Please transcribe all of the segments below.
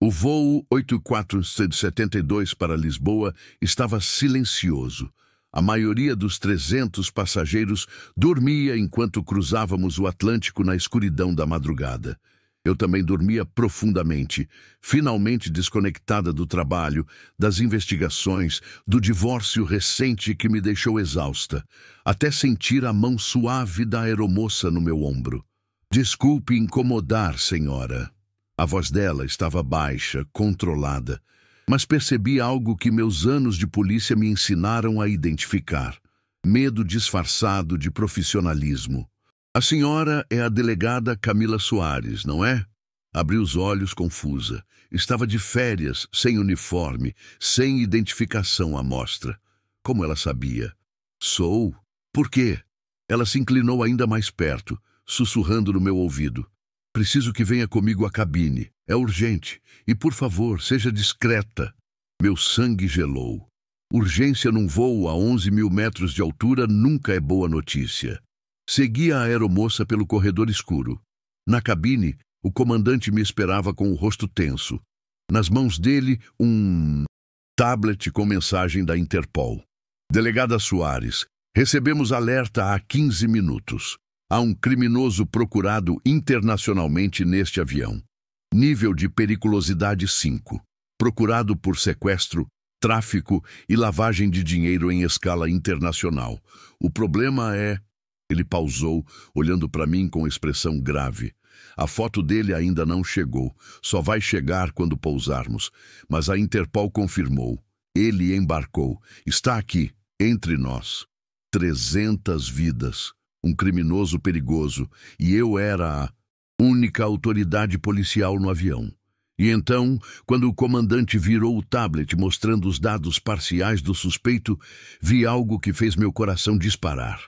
O voo 8472 para Lisboa estava silencioso. A maioria dos 300 passageiros dormia enquanto cruzávamos o Atlântico na escuridão da madrugada. Eu também dormia profundamente, finalmente desconectada do trabalho, das investigações, do divórcio recente que me deixou exausta, até sentir a mão suave da aeromoça no meu ombro. "Desculpe incomodar, senhora." A voz dela estava baixa, controlada, mas percebi algo que meus anos de polícia me ensinaram a identificar: medo disfarçado de profissionalismo. "A senhora é a delegada Camila Soares, não é?" Abri os olhos confusa. Estava de férias, sem uniforme, sem identificação à mostra. Como ela sabia? "Sou." "Por quê?" Ela se inclinou ainda mais perto, sussurrando no meu ouvido: "Preciso que venha comigo à cabine. É urgente. E, por favor, seja discreta." Meu sangue gelou. Urgência num voo a 11.000 metros de altura nunca é boa notícia. Segui a aeromoça pelo corredor escuro. Na cabine, o comandante me esperava com o rosto tenso. Nas mãos dele, um tablet com mensagem da Interpol. "Delegada Soares, recebemos alerta há 15 minutos. Há um criminoso procurado internacionalmente neste avião. Nível de periculosidade 5. Procurado por sequestro, tráfico e lavagem de dinheiro em escala internacional. O problema é..." Ele pausou, olhando para mim com expressão grave. "A foto dele ainda não chegou. Só vai chegar quando pousarmos. Mas a Interpol confirmou. Ele embarcou. Está aqui, entre nós. 300 vidas. Um criminoso perigoso. E eu era a única autoridade policial no avião." E então, quando o comandante virou o tablet mostrando os dados parciais do suspeito, vi algo que fez meu coração disparar.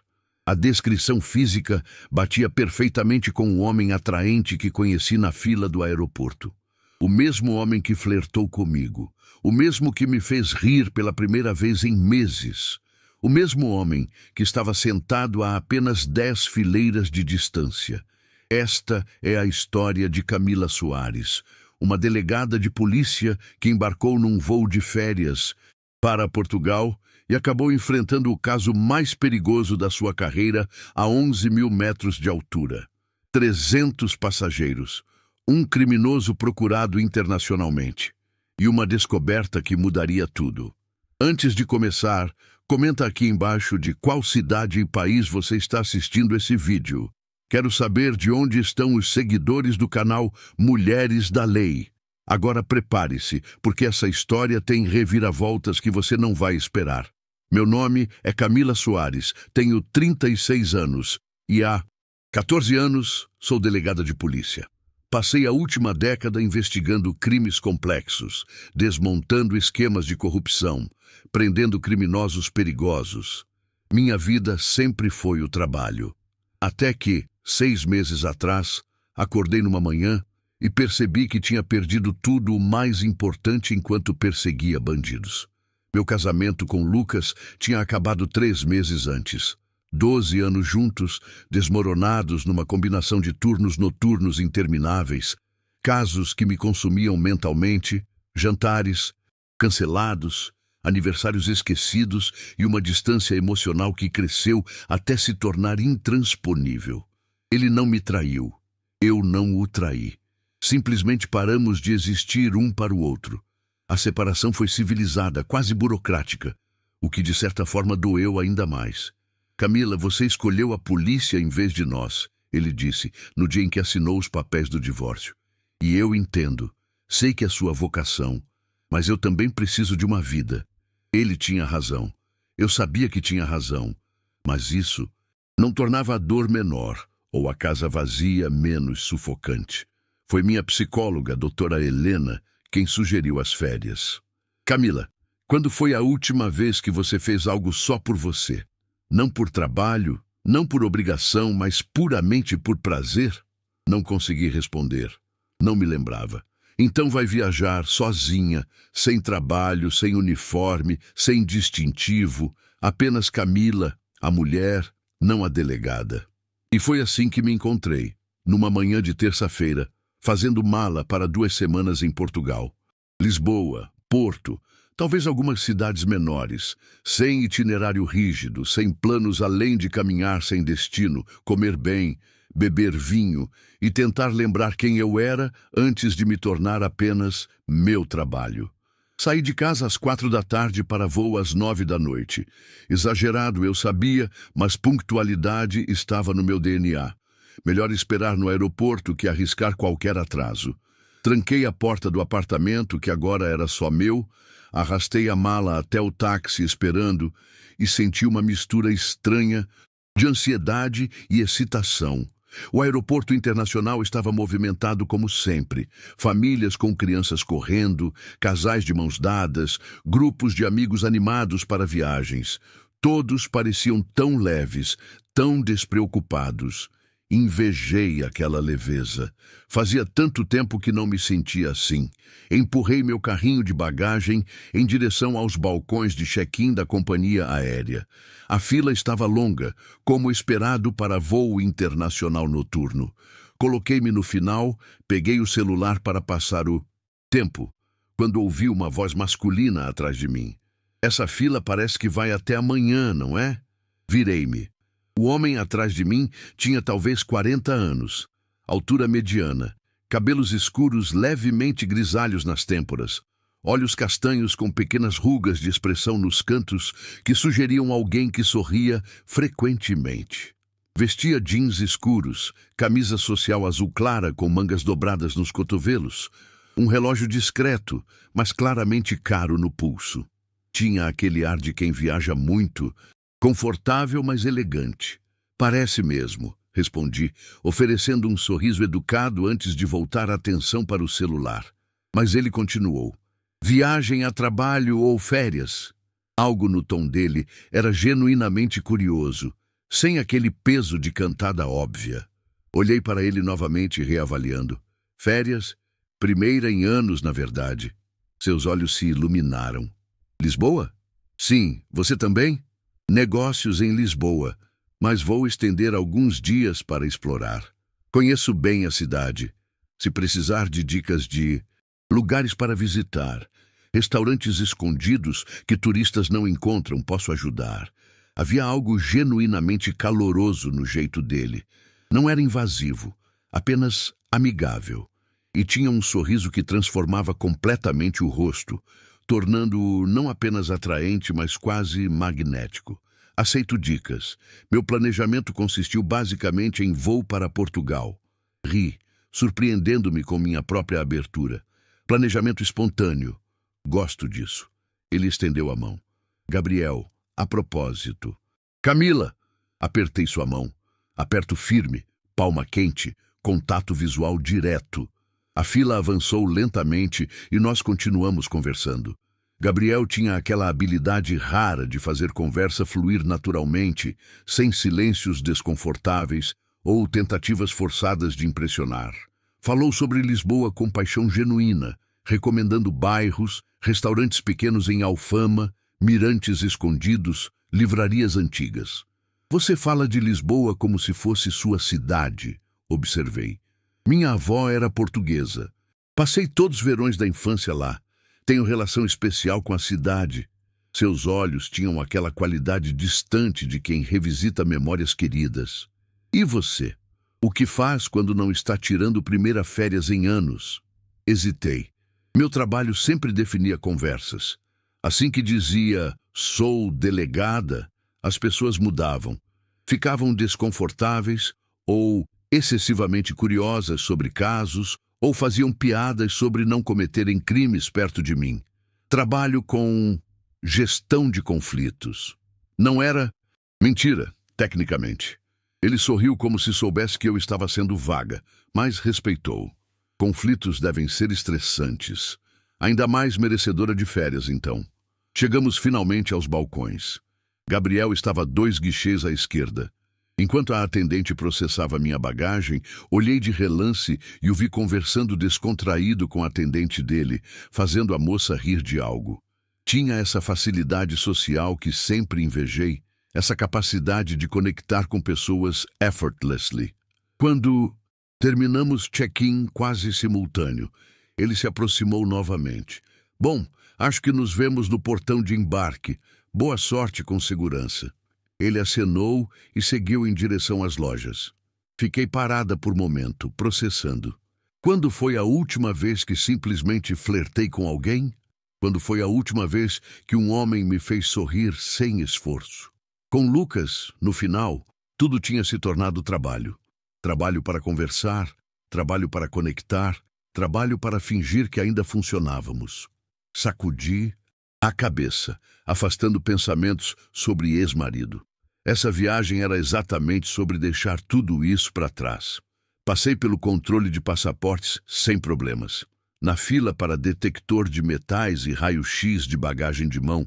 A descrição física batia perfeitamente com o homem atraente que conheci na fila do aeroporto. O mesmo homem que flertou comigo. O mesmo que me fez rir pela primeira vez em meses. O mesmo homem que estava sentado a apenas 10 fileiras de distância. Esta é a história de Camila Soares, uma delegada de polícia que embarcou num voo de férias para Portugal e acabou enfrentando o caso mais perigoso da sua carreira a 11.000 metros de altura. 300 passageiros, um criminoso procurado internacionalmente e uma descoberta que mudaria tudo. Antes de começar, comenta aqui embaixo de qual cidade e país você está assistindo esse vídeo. Quero saber de onde estão os seguidores do canal Mulheres da Lei. Agora prepare-se, porque essa história tem reviravoltas que você não vai esperar. Meu nome é Camila Soares, tenho 36 anos e há 14 anos sou delegada de polícia. Passei a última década investigando crimes complexos, desmontando esquemas de corrupção, prendendo criminosos perigosos. Minha vida sempre foi o trabalho. Até que, 6 meses atrás, acordei numa manhã e percebi que tinha perdido tudo o mais importante enquanto perseguia bandidos. Meu casamento com Lucas tinha acabado 3 meses antes. 12 anos juntos, desmoronados numa combinação de turnos noturnos intermináveis, casos que me consumiam mentalmente, jantares cancelados, aniversários esquecidos e uma distância emocional que cresceu até se tornar intransponível. Ele não me traiu. Eu não o traí. Simplesmente paramos de existir um para o outro. A separação foi civilizada, quase burocrática, o que de certa forma doeu ainda mais. "Camila, você escolheu a polícia em vez de nós", ele disse, no dia em que assinou os papéis do divórcio. "E eu entendo. Sei que é sua vocação, mas eu também preciso de uma vida." Ele tinha razão. Eu sabia que tinha razão, mas isso não tornava a dor menor ou a casa vazia menos sufocante. Foi minha psicóloga, a doutora Helena, quem sugeriu as férias. "Camila, quando foi a última vez que você fez algo só por você? Não por trabalho, não por obrigação, mas puramente por prazer?" Não consegui responder. Não me lembrava. "Então vai viajar sozinha, sem trabalho, sem uniforme, sem distintivo, apenas Camila, a mulher, não a delegada." E foi assim que me encontrei, numa manhã de terça-feira, fazendo mala para 2 semanas em Portugal. Lisboa, Porto, talvez algumas cidades menores, sem itinerário rígido, sem planos além de caminhar sem destino, comer bem, beber vinho e tentar lembrar quem eu era antes de me tornar apenas meu trabalho. Saí de casa às 4 da tarde para voo às 9 da noite. Exagerado, eu sabia, mas pontualidade estava no meu DNA. Melhor esperar no aeroporto que arriscar qualquer atraso. Tranquei a porta do apartamento, que agora era só meu, arrastei a mala até o táxi esperando e senti uma mistura estranha de ansiedade e excitação. O aeroporto internacional estava movimentado como sempre. Famílias com crianças correndo, casais de mãos dadas, grupos de amigos animados para viagens. Todos pareciam tão leves, tão despreocupados. Invejei aquela leveza. Fazia tanto tempo que não me sentia assim. Empurrei meu carrinho de bagagem em direção aos balcões de check-in da companhia aérea. A fila estava longa, como esperado para voo internacional noturno. Coloquei-me no final, peguei o celular para passar o tempo, quando ouvi uma voz masculina atrás de mim. Essa fila parece que vai até amanhã, não é? Virei-me. O homem atrás de mim tinha talvez 40 anos, altura mediana, cabelos escuros levemente grisalhos nas têmporas, olhos castanhos com pequenas rugas de expressão nos cantos que sugeriam alguém que sorria frequentemente. Vestia jeans escuros, camisa social azul clara com mangas dobradas nos cotovelos, um relógio discreto, mas claramente caro no pulso. Tinha aquele ar de quem viaja muito, confortável, mas elegante. Parece mesmo, respondi, oferecendo um sorriso educado antes de voltar a atenção para o celular. Mas ele continuou. Viagem a trabalho ou férias? Algo no tom dele era genuinamente curioso, sem aquele peso de cantada óbvia. Olhei para ele novamente, reavaliando. Férias? Primeira em anos, na verdade. Seus olhos se iluminaram. Lisboa? Sim, você também? Negócios em Lisboa, mas vou estender alguns dias para explorar. Conheço bem a cidade. Se precisar de dicas de lugares para visitar, restaurantes escondidos que turistas não encontram, posso ajudar. Havia algo genuinamente caloroso no jeito dele. Não era invasivo, apenas amigável. E tinha um sorriso que transformava completamente o rosto, tornando-o não apenas atraente, mas quase magnético. Aceito dicas. Meu planejamento consistiu basicamente em voo para Portugal. Ri, surpreendendo-me com minha própria abertura. Planejamento espontâneo. Gosto disso. Ele estendeu a mão. Gabriel, a propósito. Camila! Apertei sua mão. Aperto firme, palma quente, contato visual direto. A fila avançou lentamente e nós continuamos conversando. Gabriel tinha aquela habilidade rara de fazer conversa fluir naturalmente, sem silêncios desconfortáveis ou tentativas forçadas de impressionar. Falou sobre Lisboa com paixão genuína, recomendando bairros, restaurantes pequenos em Alfama, mirantes escondidos, livrarias antigas. Você fala de Lisboa como se fosse sua cidade, observei. Minha avó era portuguesa. Passei todos os verões da infância lá. Tenho relação especial com a cidade. Seus olhos tinham aquela qualidade distante de quem revisita memórias queridas. E você? O que faz quando não está tirando primeira férias em anos? Hesitei. Meu trabalho sempre definia conversas. Assim que dizia, sou delegada, as pessoas mudavam. Ficavam desconfortáveis ou excessivamente curiosas sobre casos ou faziam piadas sobre não cometerem crimes perto de mim. Trabalho com gestão de conflitos. Não era mentira, tecnicamente. Ele sorriu como se soubesse que eu estava sendo vaga, mas respeitou. Conflitos devem ser estressantes. Ainda mais merecedora de férias, então. Chegamos finalmente aos balcões. Gabriel estava a 2 guichês à esquerda. Enquanto a atendente processava minha bagagem, olhei de relance e o vi conversando descontraído com a atendente dele, fazendo a moça rir de algo. Tinha essa facilidade social que sempre invejei, essa capacidade de conectar com pessoas effortlessly. Quando Terminamos check-in quase simultâneo. Ele se aproximou novamente. Bom, acho que nos vemos no portão de embarque. Boa sorte com segurança. Ele acenou e seguiu em direção às lojas. Fiquei parada por momento, processando. Quando foi a última vez que simplesmente flertei com alguém? Quando foi a última vez que um homem me fez sorrir sem esforço? Com Lucas, no final, tudo tinha se tornado trabalho. Trabalho para conversar, trabalho para conectar, trabalho para fingir que ainda funcionávamos. Sacudi a cabeça, afastando pensamentos sobre ex-marido. Essa viagem era exatamente sobre deixar tudo isso para trás. Passei pelo controle de passaportes sem problemas. Na fila para detector de metais e raio-x de bagagem de mão,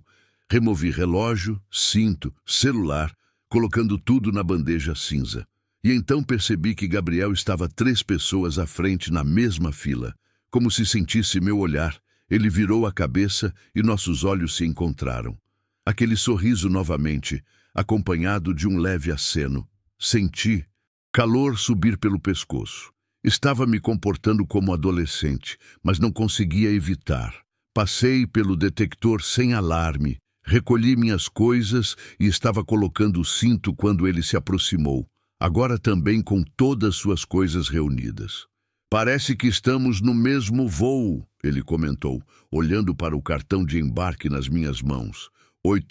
removi relógio, cinto, celular, colocando tudo na bandeja cinza. E então percebi que Gabriel estava 3 pessoas à frente na mesma fila. Como se sentisse meu olhar, ele virou a cabeça e nossos olhos se encontraram. Aquele sorriso novamente, acompanhado de um leve aceno. Senti calor subir pelo pescoço. Estava me comportando como adolescente, mas não conseguia evitar. Passei pelo detector sem alarme, recolhi minhas coisas e estava colocando o cinto quando ele se aproximou, agora também com todas suas coisas reunidas. Parece que estamos no mesmo voo, ele comentou, olhando para o cartão de embarque nas minhas mãos. 8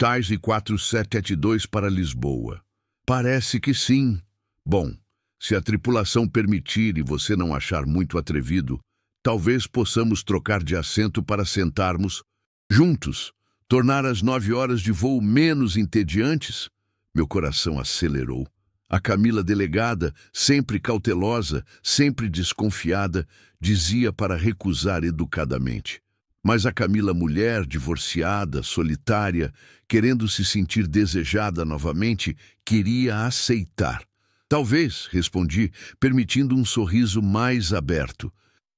para Lisboa. Parece que sim. Bom, se a tripulação permitir e você não achar muito atrevido, talvez possamos trocar de assento para sentarmos juntos, tornar as 9 horas de voo menos entediantes. Meu coração acelerou. A Camila delegada, sempre cautelosa, sempre desconfiada, dizia para recusar educadamente. Mas a Camila mulher, divorciada, solitária, querendo se sentir desejada novamente, queria aceitar. Talvez, respondi, permitindo um sorriso mais aberto.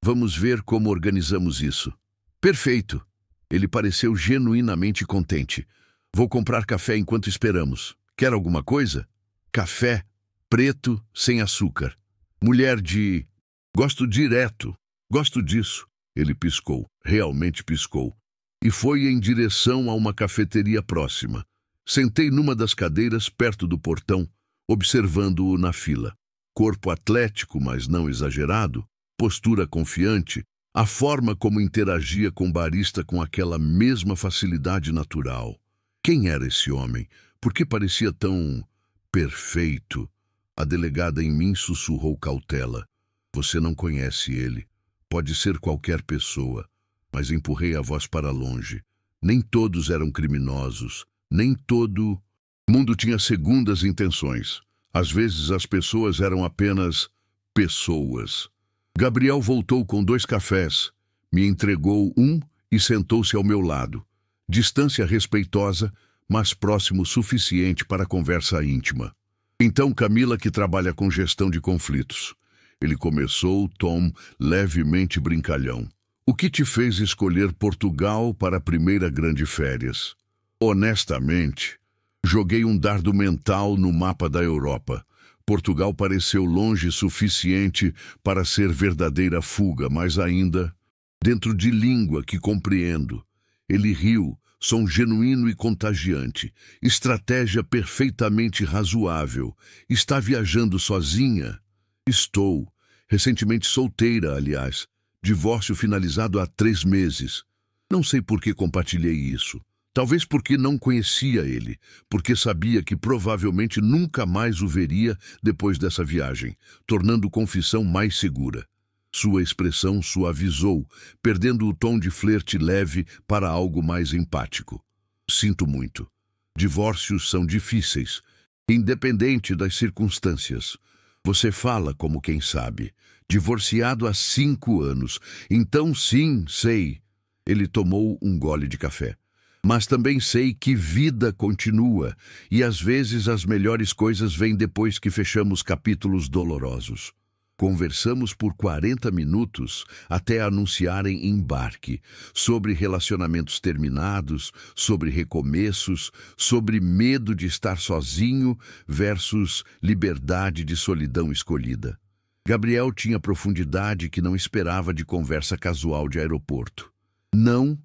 Vamos ver como organizamos isso. Perfeito. Ele pareceu genuinamente contente. Vou comprar café enquanto esperamos. Quer alguma coisa? Café, preto, sem açúcar. Mulher de... Gosto direto. Gosto disso. Ele piscou, realmente piscou, e foi em direção a uma cafeteria próxima. Sentei numa das cadeiras perto do portão, observando-o na fila. Corpo atlético, mas não exagerado, postura confiante, a forma como interagia com o barista com aquela mesma facilidade natural. Quem era esse homem? Por que parecia tão... perfeito? A delegada em mim sussurrou cautela. Você não conhece ele. Pode ser qualquer pessoa, mas empurrei a voz para longe. Nem todos eram criminosos, nem todo mundo tinha segundas intenções. Às vezes as pessoas eram apenas pessoas. Gabriel voltou com 2 cafés, me entregou um e sentou-se ao meu lado. Distância respeitosa, mas próximo o suficiente para conversa íntima. Então Camila, que trabalha com gestão de conflitos. Ele começou o tom levemente brincalhão. O que te fez escolher Portugal para a primeira grande férias? Honestamente, joguei um dardo mental no mapa da Europa. Portugal pareceu longe o suficiente para ser verdadeira fuga, mas ainda dentro de língua que compreendo. Ele riu, som genuíno e contagiante. Estratégia perfeitamente razoável. Está viajando sozinha? Estou. Recentemente solteira, aliás. Divórcio finalizado há 3 meses. Não sei por que compartilhei isso. Talvez porque não conhecia ele, porque sabia que provavelmente nunca mais o veria depois dessa viagem, tornando confissão mais segura. Sua expressão suavizou, perdendo o tom de flerte leve para algo mais empático. Sinto muito. Divórcios são difíceis, independente das circunstâncias. Você fala como quem sabe. Divorciado há 5 anos. Então sim, sei. Ele tomou um gole de café. Mas também sei que vida continua, e às vezes as melhores coisas vêm depois que fechamos capítulos dolorosos. Conversamos por 40 minutos até anunciarem embarque, sobre relacionamentos terminados, sobre recomeços, sobre medo de estar sozinho versus liberdade de solidão escolhida. Gabriel tinha profundidade que não esperava de conversa casual de aeroporto. Não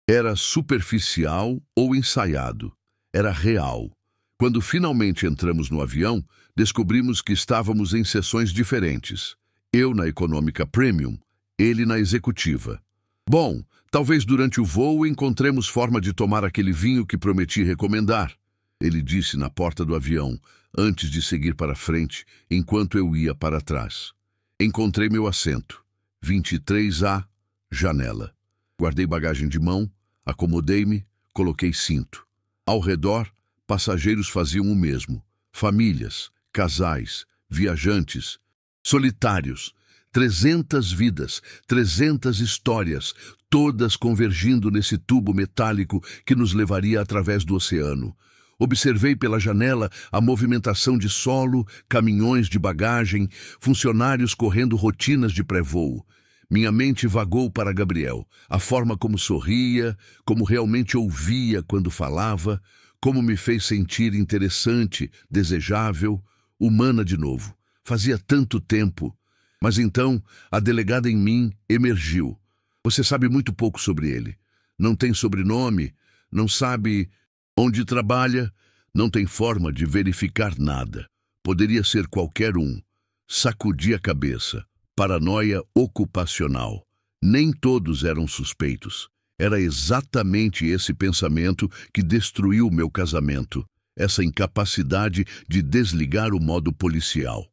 era superficial ou ensaiado. Era real. Quando finalmente entramos no avião, descobrimos que estávamos em seções diferentes. Eu na econômica premium, ele na executiva. Bom, talvez durante o voo encontremos forma de tomar aquele vinho que prometi recomendar, ele disse na porta do avião, antes de seguir para frente, enquanto eu ia para trás. Encontrei meu assento. 23A, janela. Guardei bagagem de mão, acomodei-me, coloquei cinto. Ao redor, passageiros faziam o mesmo. Famílias, casais, viajantes, solitários. 300 vidas, 300 histórias, todas convergindo nesse tubo metálico que nos levaria através do oceano. Observei pela janela a movimentação de solo, caminhões de bagagem, funcionários correndo rotinas de pré-voo. Minha mente vagou para Gabriel, a forma como sorria, como realmente ouvia quando falava, como me fez sentir interessante, desejável, humana de novo. Fazia tanto tempo. Mas então, a delegada em mim emergiu. Você sabe muito pouco sobre ele. Não tem sobrenome, não sabe onde trabalha, não tem forma de verificar nada. Poderia ser qualquer um. Sacudi a cabeça. Paranoia ocupacional. Nem todos eram suspeitos. Era exatamente esse pensamento que destruiu meu casamento. Essa incapacidade de desligar o modo policial.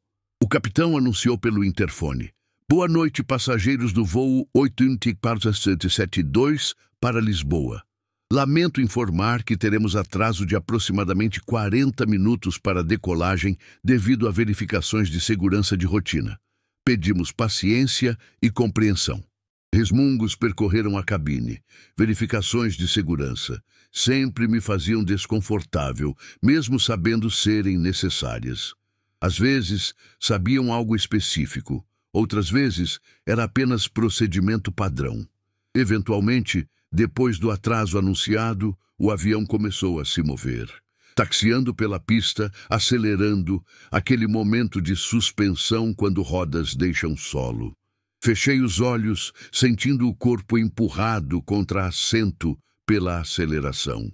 O capitão anunciou pelo interfone. Boa noite, passageiros do voo 87472 para Lisboa. Lamento informar que teremos atraso de aproximadamente 40 minutos para a decolagem devido a verificações de segurança de rotina. Pedimos paciência e compreensão. Resmungos percorreram a cabine. Verificações de segurança. Sempre me faziam desconfortável, mesmo sabendo serem necessárias. Às vezes, sabiam algo específico. Outras vezes, era apenas procedimento padrão. Eventualmente, depois do atraso anunciado, o avião começou a se mover. Taxiando pela pista, acelerando, aquele momento de suspensão quando rodas deixam solo. Fechei os olhos, sentindo o corpo empurrado contra assento pela aceleração.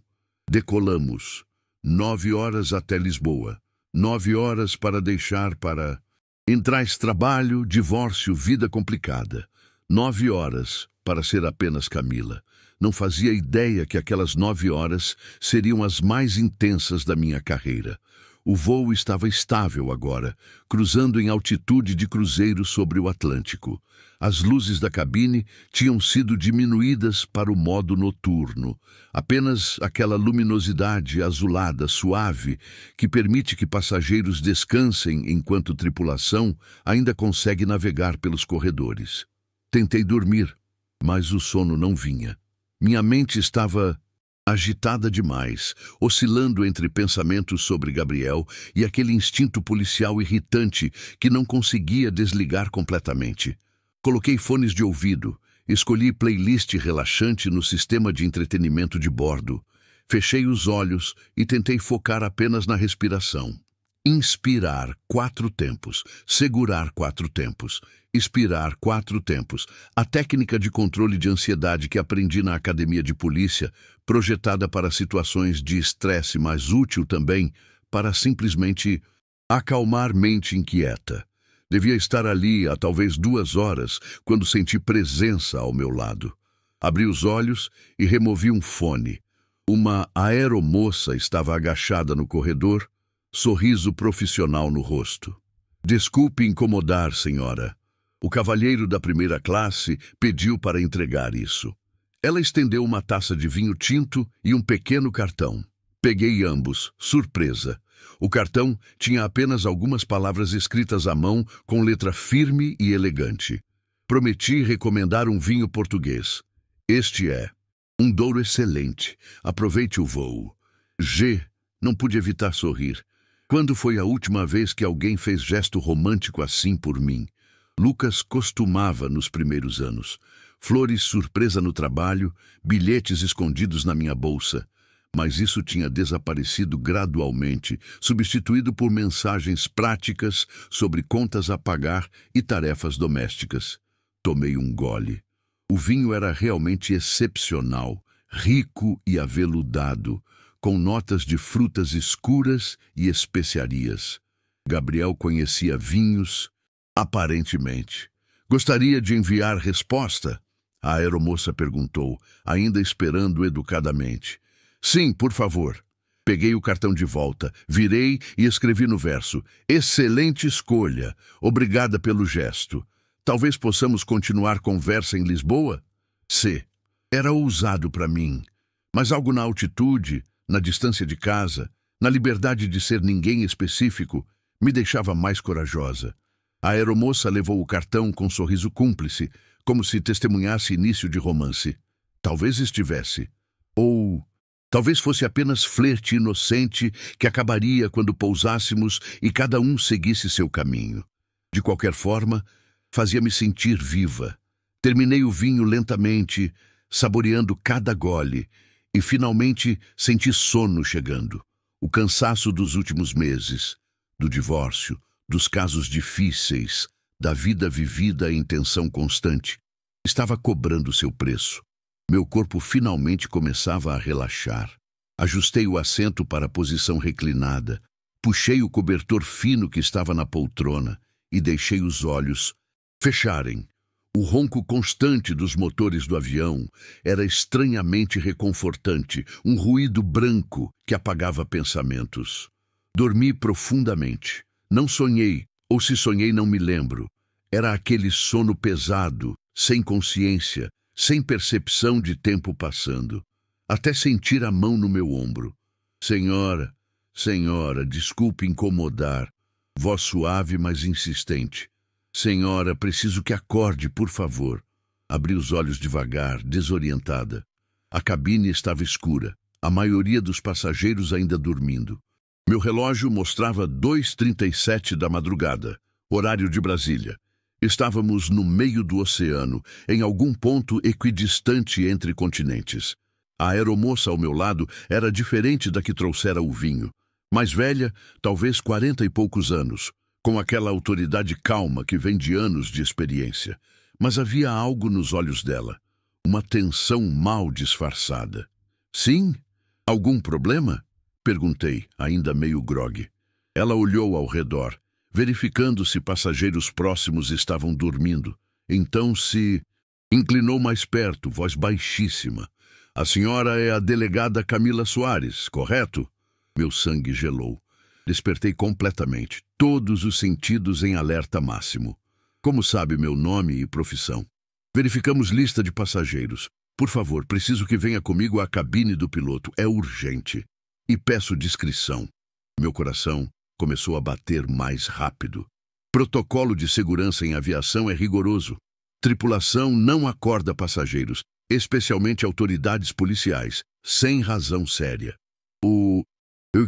Decolamos. 9 horas até Lisboa. 9 horas para deixar para... Entrais trabalho, divórcio, vida complicada. 9 horas para ser apenas Camila. Não fazia ideia que aquelas 9 horas seriam as mais intensas da minha carreira. O voo estava estável agora, cruzando em altitude de cruzeiro sobre o Atlântico. As luzes da cabine tinham sido diminuídas para o modo noturno. Apenas aquela luminosidade azulada, suave, que permite que passageiros descansem enquanto tripulação ainda consegue navegar pelos corredores. Tentei dormir, mas o sono não vinha. Minha mente estava agitada demais, oscilando entre pensamentos sobre Gabriel e aquele instinto policial irritante que não conseguia desligar completamente. Coloquei fones de ouvido, escolhi playlist relaxante no sistema de entretenimento de bordo. Fechei os olhos e tentei focar apenas na respiração. Inspirar 4 tempos, segurar 4 tempos, expirar 4 tempos. A técnica de controle de ansiedade que aprendi na academia de polícia, projetada para situações de estresse, mas útil também para simplesmente acalmar mente inquieta. Devia estar ali há talvez 2 horas, quando senti presença ao meu lado. Abri os olhos e removi um fone. Uma aeromoça estava agachada no corredor, sorriso profissional no rosto. Desculpe incomodar, senhora. O cavalheiro da primeira classe pediu para entregar isso. Ela estendeu uma taça de vinho tinto e um pequeno cartão. Peguei ambos, surpresa. O cartão tinha apenas algumas palavras escritas à mão com letra firme e elegante. Prometi recomendar um vinho português. Este é um Douro excelente. Aproveite o voo. G. Não pude evitar sorrir. Quando foi a última vez que alguém fez gesto romântico assim por mim? Lucas costumava nos primeiros anos. Flores surpresa no trabalho, bilhetes escondidos na minha bolsa. Mas isso tinha desaparecido gradualmente, substituído por mensagens práticas sobre contas a pagar e tarefas domésticas. Tomei um gole. O vinho era realmente excepcional, rico e aveludado, com notas de frutas escuras e especiarias. Gabriel conhecia vinhos, aparentemente. Gostaria de enviar resposta? A aeromoça perguntou, ainda esperando educadamente. Sim, por favor. Peguei o cartão de volta, virei e escrevi no verso: excelente escolha, obrigada pelo gesto. Talvez possamos continuar conversa em Lisboa? C. Era ousado para mim, mas algo na altitude, na distância de casa, na liberdade de ser ninguém específico, me deixava mais corajosa. A aeromoça levou o cartão com um sorriso cúmplice, como se testemunhasse início de romance. Talvez estivesse. Ou talvez fosse apenas flerte inocente que acabaria quando pousássemos e cada um seguisse seu caminho. De qualquer forma, fazia-me sentir viva. Terminei o vinho lentamente, saboreando cada gole, e finalmente senti sono chegando. O cansaço dos últimos meses, do divórcio, dos casos difíceis, da vida vivida em tensão constante, estava cobrando seu preço. Meu corpo finalmente começava a relaxar. Ajustei o assento para a posição reclinada, puxei o cobertor fino que estava na poltrona e deixei os olhos fecharem. O ronco constante dos motores do avião era estranhamente reconfortante, um ruído branco que apagava pensamentos. Dormi profundamente. Não sonhei, ou se sonhei não me lembro. Era aquele sono pesado, sem consciência, sem percepção de tempo passando. Até sentir a mão no meu ombro. Senhora, senhora, desculpe incomodar. Voz suave, mas insistente. Senhora, preciso que acorde, por favor. Abri os olhos devagar, desorientada. A cabine estava escura, a maioria dos passageiros ainda dormindo. Meu relógio mostrava 2h37 da madrugada, horário de Brasília. Estávamos no meio do oceano, em algum ponto equidistante entre continentes. A aeromoça ao meu lado era diferente da que trouxera o vinho. Mais velha, talvez 40 e poucos anos, com aquela autoridade calma que vem de anos de experiência. Mas havia algo nos olhos dela, uma tensão mal disfarçada. Sim? Algum problema? Perguntei, ainda meio grogue. Ela olhou ao redor, verificando se passageiros próximos estavam dormindo. Então se inclinou mais perto, voz baixíssima. A senhora é a delegada Camila Soares, correto? Meu sangue gelou. Despertei completamente, todos os sentidos em alerta máximo. Como sabe meu nome e profissão? Verificamos lista de passageiros. Por favor, preciso que venha comigo à cabine do piloto. É urgente. E peço discrição. Meu coração começou a bater mais rápido. Protocolo de segurança em aviação é rigoroso. Tripulação não acorda passageiros, especialmente autoridades policiais, sem razão séria. O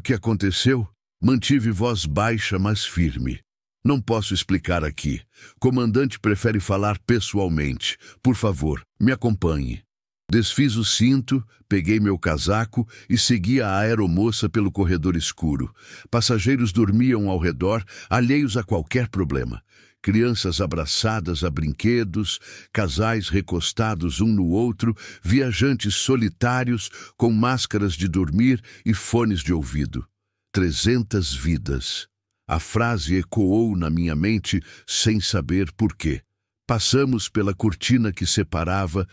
que aconteceu? Mantive voz baixa, mas firme. Não posso explicar aqui. Comandante prefere falar pessoalmente. Por favor, me acompanhe. Desfiz o cinto, peguei meu casaco e segui a aeromoça pelo corredor escuro. Passageiros dormiam ao redor, alheios a qualquer problema. Crianças abraçadas a brinquedos, casais recostados um no outro, viajantes solitários com máscaras de dormir e fones de ouvido. 300 vidas. A frase ecoou na minha mente sem saber por quê. Passamos pela cortina que separava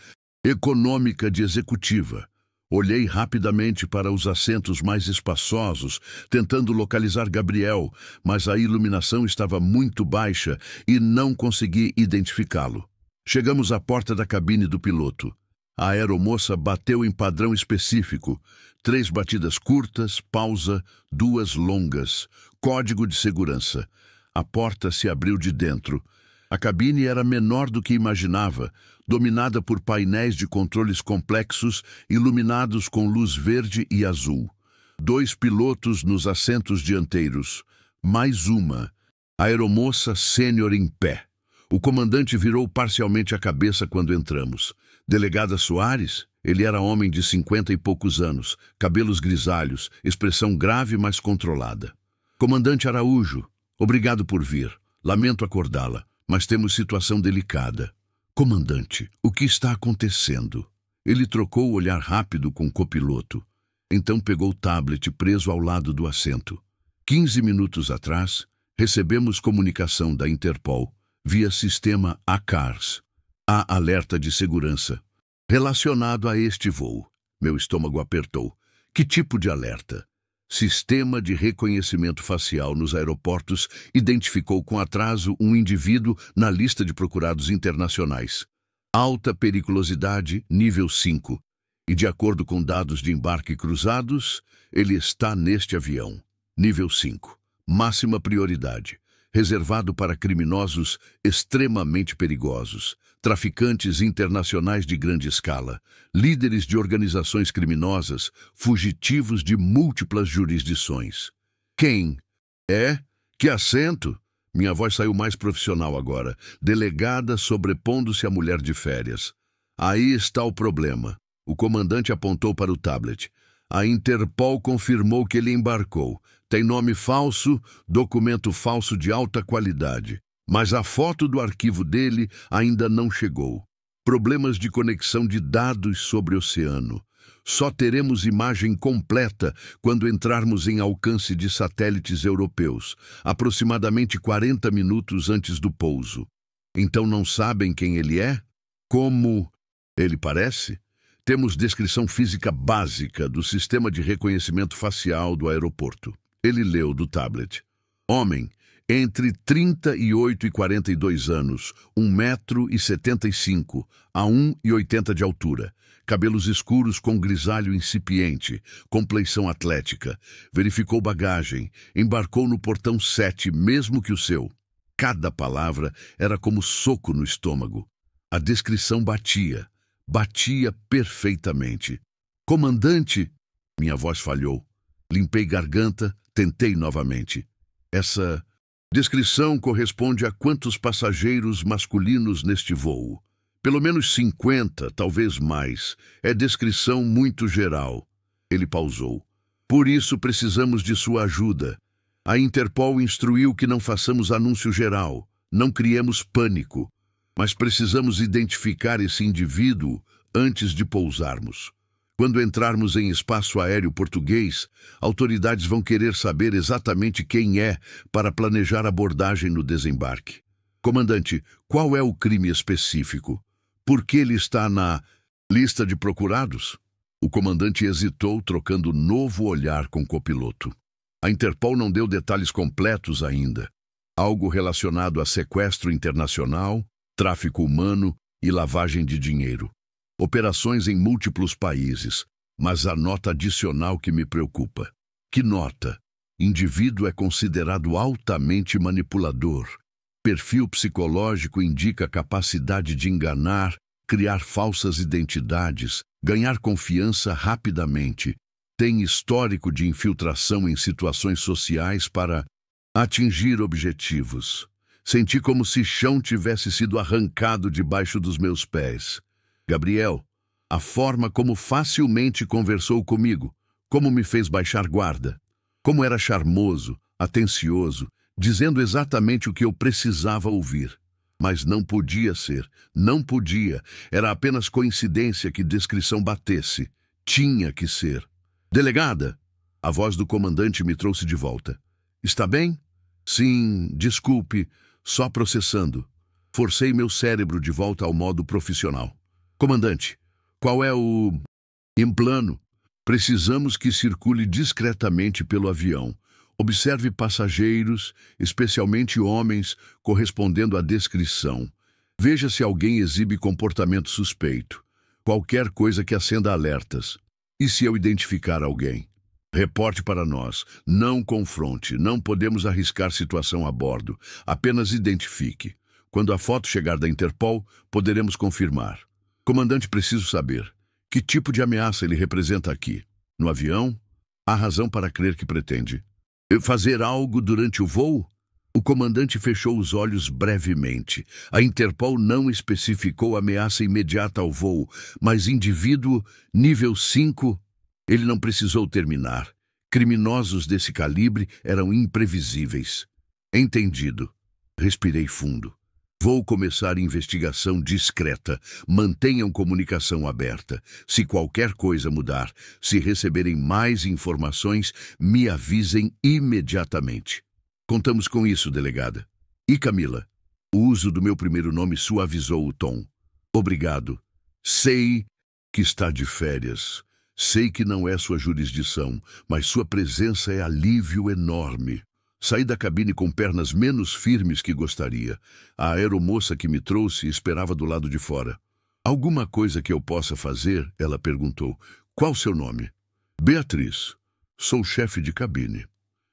econômica de executiva. Olhei rapidamente para os assentos mais espaçosos, tentando localizar Gabriel, mas a iluminação estava muito baixa e não consegui identificá-lo. Chegamos à porta da cabine do piloto. A aeromoça bateu em padrão específico. 3 batidas curtas, pausa, 2 longas. Código de segurança. A porta se abriu de dentro. A cabine era menor do que imaginava, dominada por painéis de controles complexos, iluminados com luz verde e azul. 2 pilotos nos assentos dianteiros. Mais uma. Aeromoça sênior em pé. O comandante virou parcialmente a cabeça quando entramos. Delegada Soares? Ele era homem de 50 e poucos anos, cabelos grisalhos, expressão grave, mas controlada. Comandante Araújo, obrigado por vir. Lamento acordá-la, mas temos situação delicada. Comandante, o que está acontecendo? Ele trocou o olhar rápido com o copiloto. Então pegou o tablet preso ao lado do assento. 15 minutos atrás, recebemos comunicação da Interpol via sistema ACARS. Há alerta de segurança relacionado a este voo. Meu estômago apertou. Que tipo de alerta? Sistema de reconhecimento facial nos aeroportos identificou com atraso um indivíduo na lista de procurados internacionais. Alta periculosidade, nível 5. E de acordo com dados de embarque cruzados, ele está neste avião. Nível 5. Máxima prioridade. Reservado para criminosos extremamente perigosos, traficantes internacionais de grande escala, líderes de organizações criminosas, fugitivos de múltiplas jurisdições. Quem? É? Que assento? Minha voz saiu mais profissional agora, delegada sobrepondo-se à mulher de férias. Aí está o problema. O comandante apontou para o tablet. A Interpol confirmou que ele embarcou. Tem nome falso, documento falso de alta qualidade. Mas a foto do arquivo dele ainda não chegou. Problemas de conexão de dados sobre o oceano. Só teremos imagem completa quando entrarmos em alcance de satélites europeus, aproximadamente 40 minutos antes do pouso. Então não sabem quem ele é? Como ele parece? Temos descrição física básica do sistema de reconhecimento facial do aeroporto. Ele leu do tablet. Homem, entre 38 e 42 anos, 1,75 m, a 1,80 m de altura. Cabelos escuros com grisalho incipiente, compleição atlética. Verificou bagagem, embarcou no portão 7, mesmo que o seu. Cada palavra era como soco no estômago. A descrição batia perfeitamente. Comandante, minha voz falhou. Limpei garganta, tentei novamente. Essa descrição corresponde a quantos passageiros masculinos neste voo? Pelo menos 50, talvez mais. É descrição muito geral. Ele pausou. Por isso precisamos de sua ajuda. A Interpol instruiu que não façamos anúncio geral, não criemos pânico, mas precisamos identificar esse indivíduo antes de pousarmos. Quando entrarmos em espaço aéreo português, autoridades vão querer saber exatamente quem é para planejar abordagem no desembarque. Comandante, qual é o crime específico? Por que ele está na lista de procurados? O comandante hesitou, trocando novo olhar com o copiloto. A Interpol não deu detalhes completos ainda. Algo relacionado a sequestro internacional, tráfico humano e lavagem de dinheiro. Operações em múltiplos países, mas a nota adicional que me preocupa. Que nota? Indivíduo é considerado altamente manipulador. Perfil psicológico indica capacidade de enganar, criar falsas identidades, ganhar confiança rapidamente. Tem histórico de infiltração em situações sociais para atingir objetivos. Senti como se chão tivesse sido arrancado debaixo dos meus pés. Gabriel, a forma como facilmente conversou comigo, como me fez baixar guarda, como era charmoso, atencioso, dizendo exatamente o que eu precisava ouvir. Mas não podia ser, não podia, era apenas coincidência que descrição batesse. Tinha que ser. Delegada! A voz do comandante me trouxe de volta. Está bem? Sim, desculpe, só processando. Forcei meu cérebro de volta ao modo profissional. Comandante, qual é o plano? Precisamos que circule discretamente pelo avião. Observe passageiros, especialmente homens, correspondendo à descrição. Veja se alguém exibe comportamento suspeito. Qualquer coisa que acenda alertas. E se eu identificar alguém? Reporte para nós. Não confronte. Não podemos arriscar situação a bordo. Apenas identifique. Quando a foto chegar da Interpol, poderemos confirmar. Comandante, preciso saber. Que tipo de ameaça ele representa aqui? No avião? Há razão para crer que pretende fazer algo durante o voo? O comandante fechou os olhos brevemente. A Interpol não especificou ameaça imediata ao voo, mas indivíduo nível 5, ele não precisou terminar. Criminosos desse calibre eram imprevisíveis. Entendido. Respirei fundo. Vou começar investigação discreta. Mantenham comunicação aberta. Se qualquer coisa mudar, se receberem mais informações, me avisem imediatamente. Contamos com isso, delegada. E Camila? O uso do meu primeiro nome suavizou o tom. Obrigado. Sei que está de férias. Sei que não é sua jurisdição, mas sua presença é alívio enorme. Saí da cabine com pernas menos firmes que gostaria. A aeromoça que me trouxe esperava do lado de fora. Alguma coisa que eu possa fazer? Ela perguntou. Qual seu nome? Beatriz. Sou chefe de cabine.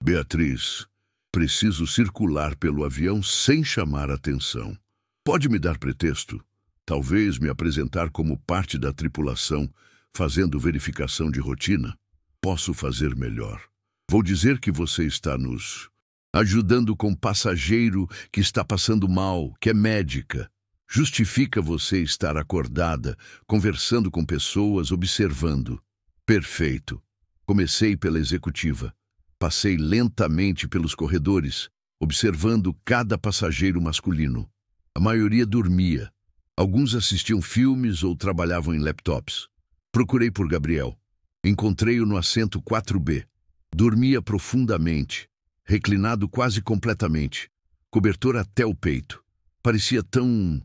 Beatriz, preciso circular pelo avião sem chamar atenção. Pode me dar pretexto? Talvez me apresentar como parte da tripulação, fazendo verificação de rotina? Posso fazer melhor. Vou dizer que você está nos ajudando com passageiro que está passando mal, que é médica. Justifica você estar acordada, conversando com pessoas, observando. Perfeito. Comecei pela executiva. Passei lentamente pelos corredores, observando cada passageiro masculino. A maioria dormia. Alguns assistiam filmes ou trabalhavam em laptops. Procurei por Gabriel. Encontrei-o no assento 4B. Dormia profundamente, reclinado quase completamente, cobertor até o peito. Parecia tão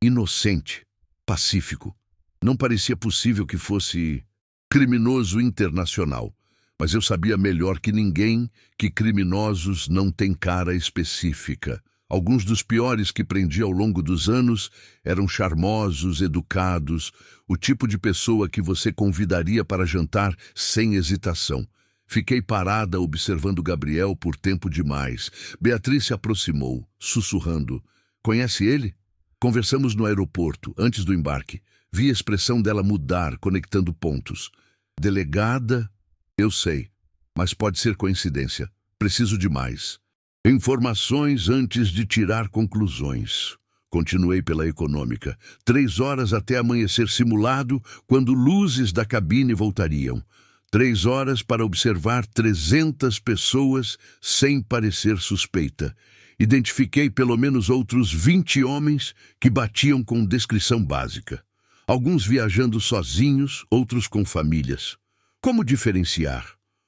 inocente, pacífico. Não parecia possível que fosse criminoso internacional. Mas eu sabia melhor que ninguém que criminosos não têm cara específica. Alguns dos piores que prendi ao longo dos anos eram charmosos, educados, o tipo de pessoa que você convidaria para jantar sem hesitação. Fiquei parada observando Gabriel por tempo demais. Beatriz se aproximou, sussurrando. Conhece ele? Conversamos no aeroporto, antes do embarque. Vi a expressão dela mudar, conectando pontos. Delegada... Eu sei, mas pode ser coincidência. Preciso de mais. Informações antes de tirar conclusões. Continuei pela econômica. 3 horas até amanhecer simulado, quando luzes da cabine voltariam. 3 horas para observar 300 pessoas sem parecer suspeita. Identifiquei pelo menos outros 20 homens que batiam com descrição básica. Alguns viajando sozinhos, outros com famílias. Como diferenciar?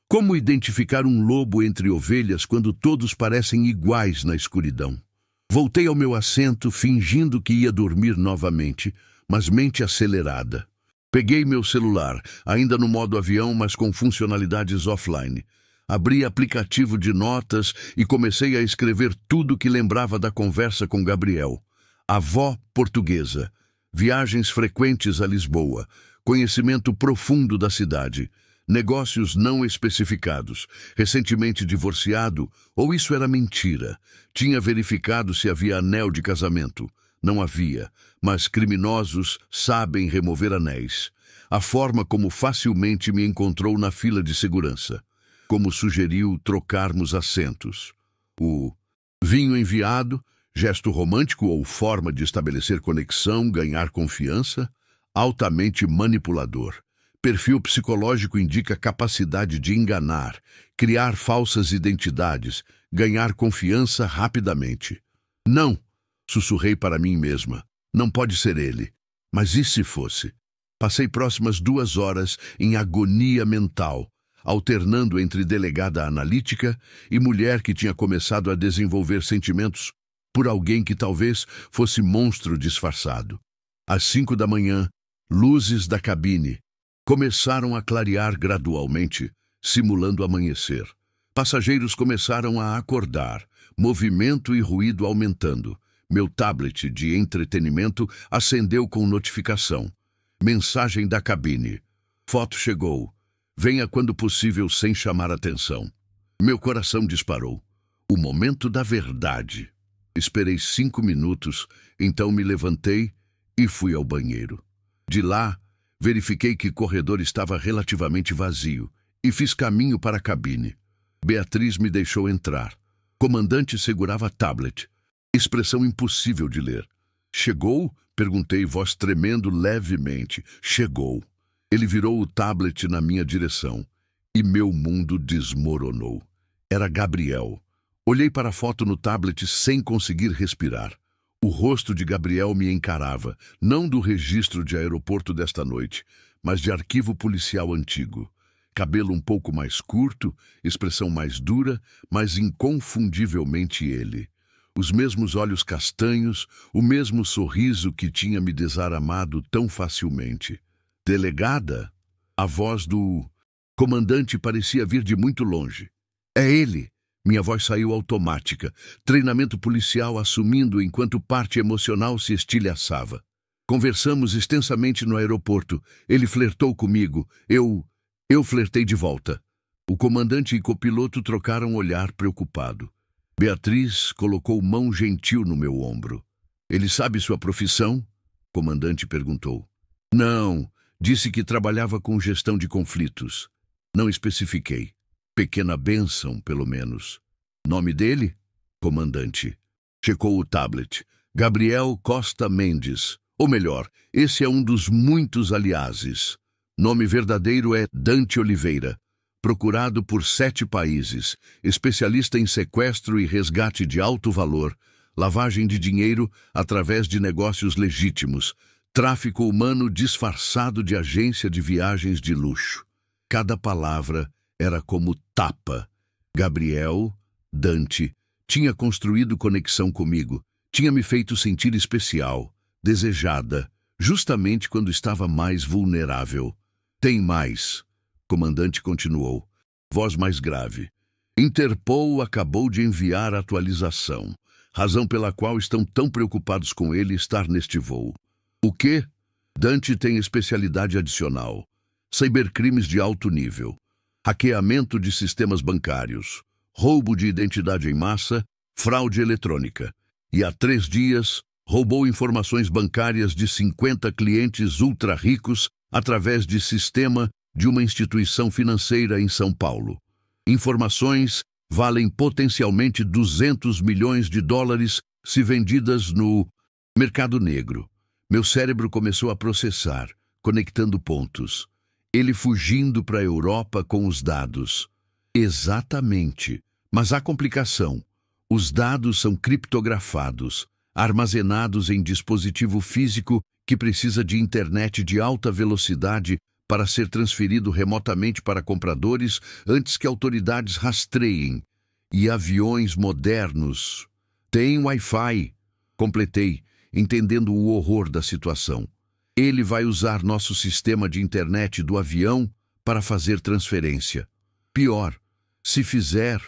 Como identificar um lobo entre ovelhas quando todos parecem iguais na escuridão? Voltei ao meu assento, fingindo que ia dormir novamente, mas mente acelerada. Peguei meu celular, ainda no modo avião, mas com funcionalidades offline. Abri aplicativo de notas e comecei a escrever tudo que lembrava da conversa com Gabriel. Avó portuguesa, viagens frequentes a Lisboa, conhecimento profundo da cidade, negócios não especificados, recentemente divorciado, ou isso era mentira? Tinha verificado se havia anel de casamento. Não havia, mas criminosos sabem remover anéis. A forma como facilmente me encontrou na fila de segurança. Como sugeriu trocarmos assentos. O vinho enviado, gesto romântico ou forma de estabelecer conexão, ganhar confiança, altamente manipulador. Perfil psicológico indica capacidade de enganar, criar falsas identidades, ganhar confiança rapidamente. Não, sussurrei para mim mesma. Não pode ser ele. Mas e se fosse? Passei próximas 2 horas em agonia mental, alternando entre delegada analítica e mulher que tinha começado a desenvolver sentimentos por alguém que talvez fosse monstro disfarçado. Às 5 da manhã, luzes da cabine começaram a clarear gradualmente, simulando amanhecer. Passageiros começaram a acordar, movimento e ruído aumentando. Meu tablet de entretenimento acendeu com notificação. Mensagem da cabine. Foto chegou. Venha quando possível sem chamar atenção. Meu coração disparou. O momento da verdade. Esperei 5 minutos, então me levantei e fui ao banheiro. De lá, verifiquei que o corredor estava relativamente vazio e fiz caminho para a cabine. Beatriz me deixou entrar. Comandante segurava tablet. Expressão impossível de ler. Chegou? Perguntei, voz tremendo levemente. Chegou. Ele virou o tablet na minha direção. E meu mundo desmoronou. Era Gabriel. Olhei para a foto no tablet sem conseguir respirar. O rosto de Gabriel me encarava, não do registro de aeroporto desta noite, mas de arquivo policial antigo. Cabelo um pouco mais curto, expressão mais dura, mas inconfundivelmente ele. Os mesmos olhos castanhos, o mesmo sorriso que tinha me desaramado tão facilmente. Delegada? A voz do comandante parecia vir de muito longe. É ele! Minha voz saiu automática, treinamento policial assumindo enquanto parte emocional se estilhaçava. Conversamos extensamente no aeroporto. Ele flertou comigo. Eu flertei de volta. O comandante e copiloto trocaram um olhar preocupado. Beatriz colocou mão gentil no meu ombro. Ele sabe sua profissão? O comandante perguntou. Não, disse que trabalhava com gestão de conflitos. Não especifiquei. Pequena bênção, pelo menos. Nome dele? Comandante. Checou o tablet. Gabriel Costa Mendes. Ou melhor, esse é um dos muitos aliases. Nome verdadeiro é Dante Oliveira. Procurado por 7 países. Especialista em sequestro e resgate de alto valor. Lavagem de dinheiro através de negócios legítimos. Tráfico humano disfarçado de agência de viagens de luxo. Cada palavra era como tapa. Gabriel, Dante, tinha construído conexão comigo, tinha me feito sentir especial, desejada, justamente quando estava mais vulnerável. Tem mais, o comandante continuou, voz mais grave. Interpol acabou de enviar atualização, razão pela qual estão tão preocupados com ele estar neste voo. O quê? Dante tem especialidade adicional. Cybercrimes de alto nível. Hackeamento de sistemas bancários, roubo de identidade em massa, fraude eletrônica. E há 3 dias, roubou informações bancárias de 50 clientes ultra-ricos através de sistema de uma instituição financeira em São Paulo. Informações valem potencialmente 200 milhões de dólares se vendidas no mercado negro. Meu cérebro começou a processar, conectando pontos. Ele fugindo para a Europa com os dados. Exatamente. Mas há complicação. Os dados são criptografados, armazenados em dispositivo físico que precisa de internet de alta velocidade para ser transferido remotamente para compradores antes que autoridades rastreiem. E aviões modernos. Tem Wi-Fi. Completei, entendendo o horror da situação. Ele vai usar nosso sistema de internet do avião para fazer transferência. Pior, se fizer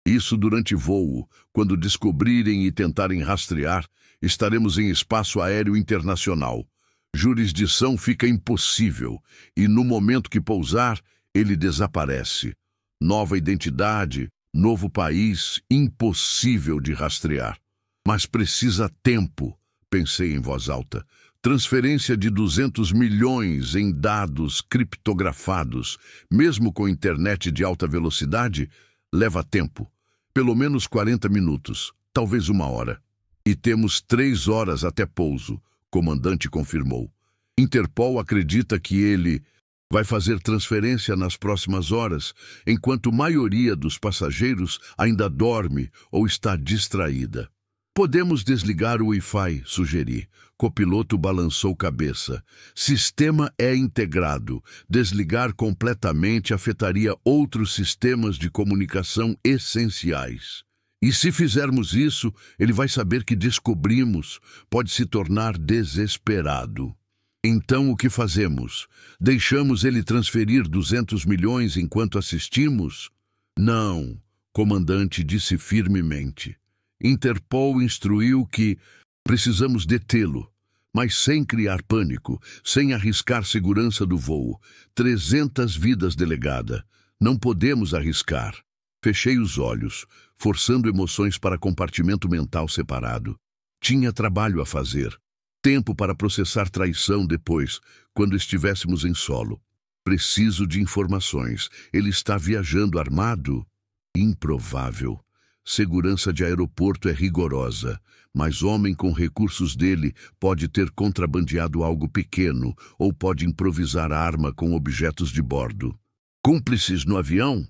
isso durante voo, quando descobrirem e tentarem rastrear, estaremos em espaço aéreo internacional. Jurisdição fica impossível e no momento que pousar, ele desaparece. Nova identidade, novo país, impossível de rastrear. Mas precisa tempo, pensei em voz alta. Transferência de 200 milhões em dados criptografados, mesmo com internet de alta velocidade, leva tempo. Pelo menos 40 minutos, talvez 1 hora. E temos 3 horas até pouso, o comandante confirmou. Interpol acredita que ele vai fazer transferência nas próximas horas, enquanto a maioria dos passageiros ainda dorme ou está distraída. Podemos desligar o Wi-Fi, sugeri. Copiloto balançou cabeça. Sistema é integrado. Desligar completamente afetaria outros sistemas de comunicação essenciais. E se fizermos isso, ele vai saber que descobrimos. Pode se tornar desesperado. Então o que fazemos? Deixamos ele transferir 200 milhões enquanto assistimos? Não, o comandante disse firmemente. Interpol instruiu que precisamos detê-lo, mas sem criar pânico, sem arriscar segurança do voo. 300 vidas, delegada. Não podemos arriscar. Fechei os olhos, forçando emoções para compartimento mental separado. Tinha trabalho a fazer. Tempo para processar traição depois, quando estivéssemos em solo. Preciso de informações. Ele está viajando armado? Improvável. Segurança de aeroporto é rigorosa, mas homem com recursos dele pode ter contrabandeado algo pequeno ou pode improvisar arma com objetos de bordo. Cúmplices no avião?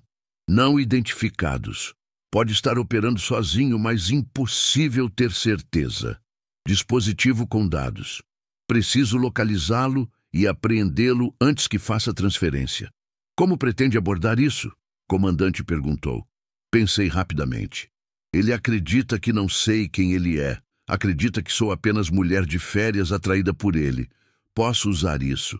Não identificados. Pode estar operando sozinho, mas impossível ter certeza. Dispositivo com dados. Preciso localizá-lo e apreendê-lo antes que faça transferência. Como pretende abordar isso? O comandante perguntou. Pensei rapidamente. Ele acredita que não sei quem ele é. Acredita que sou apenas mulher de férias atraída por ele. Posso usar isso.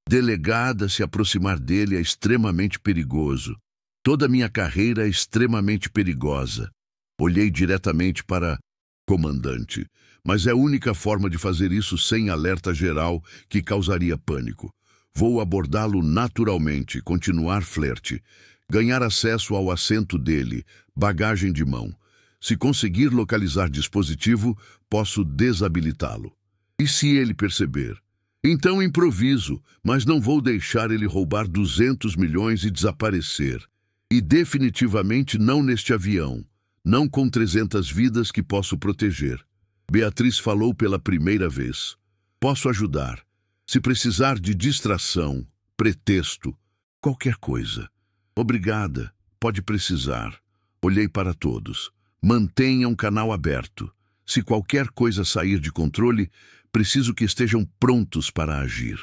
Delegada, se aproximar dele é extremamente perigoso. Toda minha carreira é extremamente perigosa. Olhei diretamente para comandante, mas é a única forma de fazer isso sem alerta geral que causaria pânico. Vou abordá-lo naturalmente, continuar flerte, ganhar acesso ao assento dele, bagagem de mão. Se conseguir localizar dispositivo, posso desabilitá-lo. E se ele perceber? Então improviso, mas não vou deixar ele roubar 200 milhões e desaparecer. E definitivamente não neste avião, não com 300 vidas que posso proteger. Beatriz falou pela primeira vez. Posso ajudar. Se precisar de distração, pretexto, qualquer coisa. Obrigada, pode precisar. Olhei para todos. Mantenha um canal aberto. Se qualquer coisa sair de controle, preciso que estejam prontos para agir.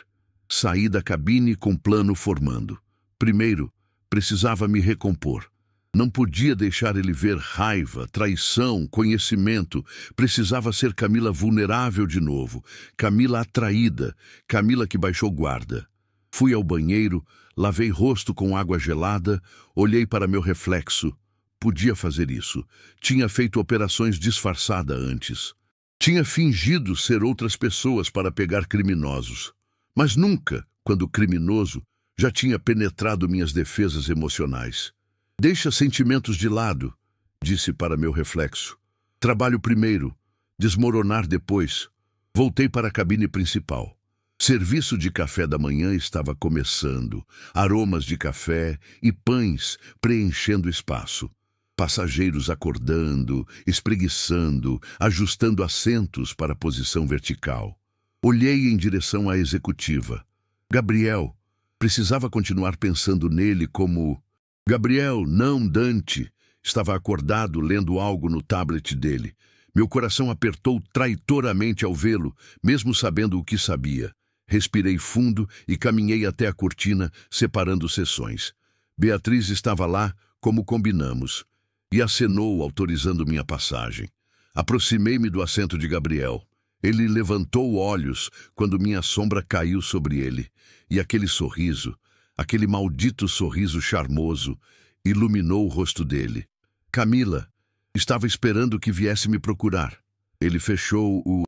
Saí da cabine com plano formando. Primeiro, precisava me recompor. Não podia deixar ele ver raiva, traição, conhecimento. Precisava ser Camila vulnerável de novo. Camila atraída. Camila que baixou guarda. Fui ao banheiro, lavei rosto com água gelada, olhei para meu reflexo. Podia fazer isso. Tinha feito operações disfarçada antes. Tinha fingido ser outras pessoas para pegar criminosos. Mas nunca, quando criminoso, já tinha penetrado minhas defesas emocionais. Deixa sentimentos de lado, disse para meu reflexo. Trabalho primeiro, desmoronar depois. Voltei para a cabine principal. Serviço de café da manhã estava começando. Aromas de café e pães preenchendo espaço. Passageiros acordando, espreguiçando, ajustando assentos para a posição vertical. Olhei em direção à executiva. Gabriel. Precisava continuar pensando nele como... Gabriel, não Dante. Estava acordado, lendo algo no tablet dele. Meu coração apertou traitoramente ao vê-lo, mesmo sabendo o que sabia. Respirei fundo e caminhei até a cortina, separando sessões. Beatriz estava lá, como combinamos, e acenou, autorizando minha passagem. Aproximei-me do assento de Gabriel. Ele levantou olhos quando minha sombra caiu sobre ele, e aquele sorriso, aquele maldito sorriso charmoso, iluminou o rosto dele. Camila, estava esperando que viesse me procurar. Ele fechou o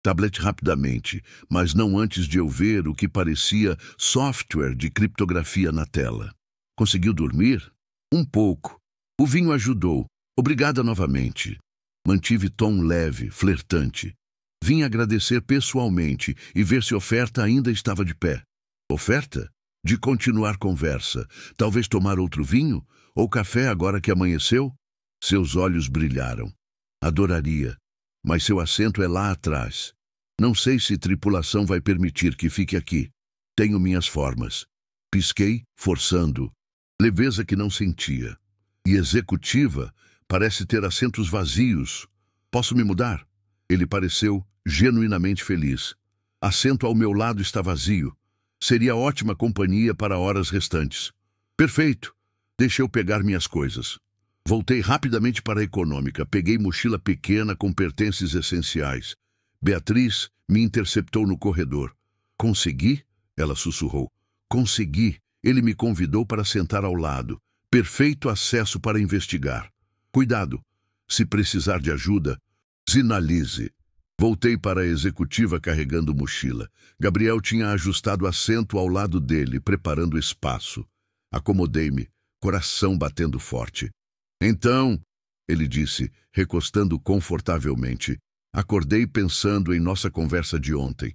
tablet rapidamente, mas não antes de eu ver o que parecia software de criptografia na tela. Conseguiu dormir? Um pouco. O vinho ajudou. Obrigada novamente. Mantive tom leve, flertante. Vim agradecer pessoalmente e ver se a oferta ainda estava de pé. Oferta? De continuar conversa. Talvez tomar outro vinho? Ou café agora que amanheceu? Seus olhos brilharam. Adoraria. Mas seu assento é lá atrás. Não sei se tripulação vai permitir que fique aqui. Tenho minhas formas. Pisquei, forçando. Leveza que não sentia. E executiva parece ter assentos vazios. Posso me mudar? Ele pareceu genuinamente feliz. Assento ao meu lado está vazio. Seria ótima companhia para horas restantes. Perfeito. Deixa eu pegar minhas coisas. Voltei rapidamente para a econômica. Peguei mochila pequena com pertences essenciais. Beatriz me interceptou no corredor. Consegui? Ela sussurrou. Consegui. Ele me convidou para sentar ao lado. Perfeito acesso para investigar. Cuidado. Se precisar de ajuda, sinalize. Voltei para a executiva carregando mochila. Gabriel tinha ajustado assento ao lado dele, preparando espaço. Acomodei-me, coração batendo forte. Então, ele disse, recostando confortavelmente, acordei pensando em nossa conversa de ontem.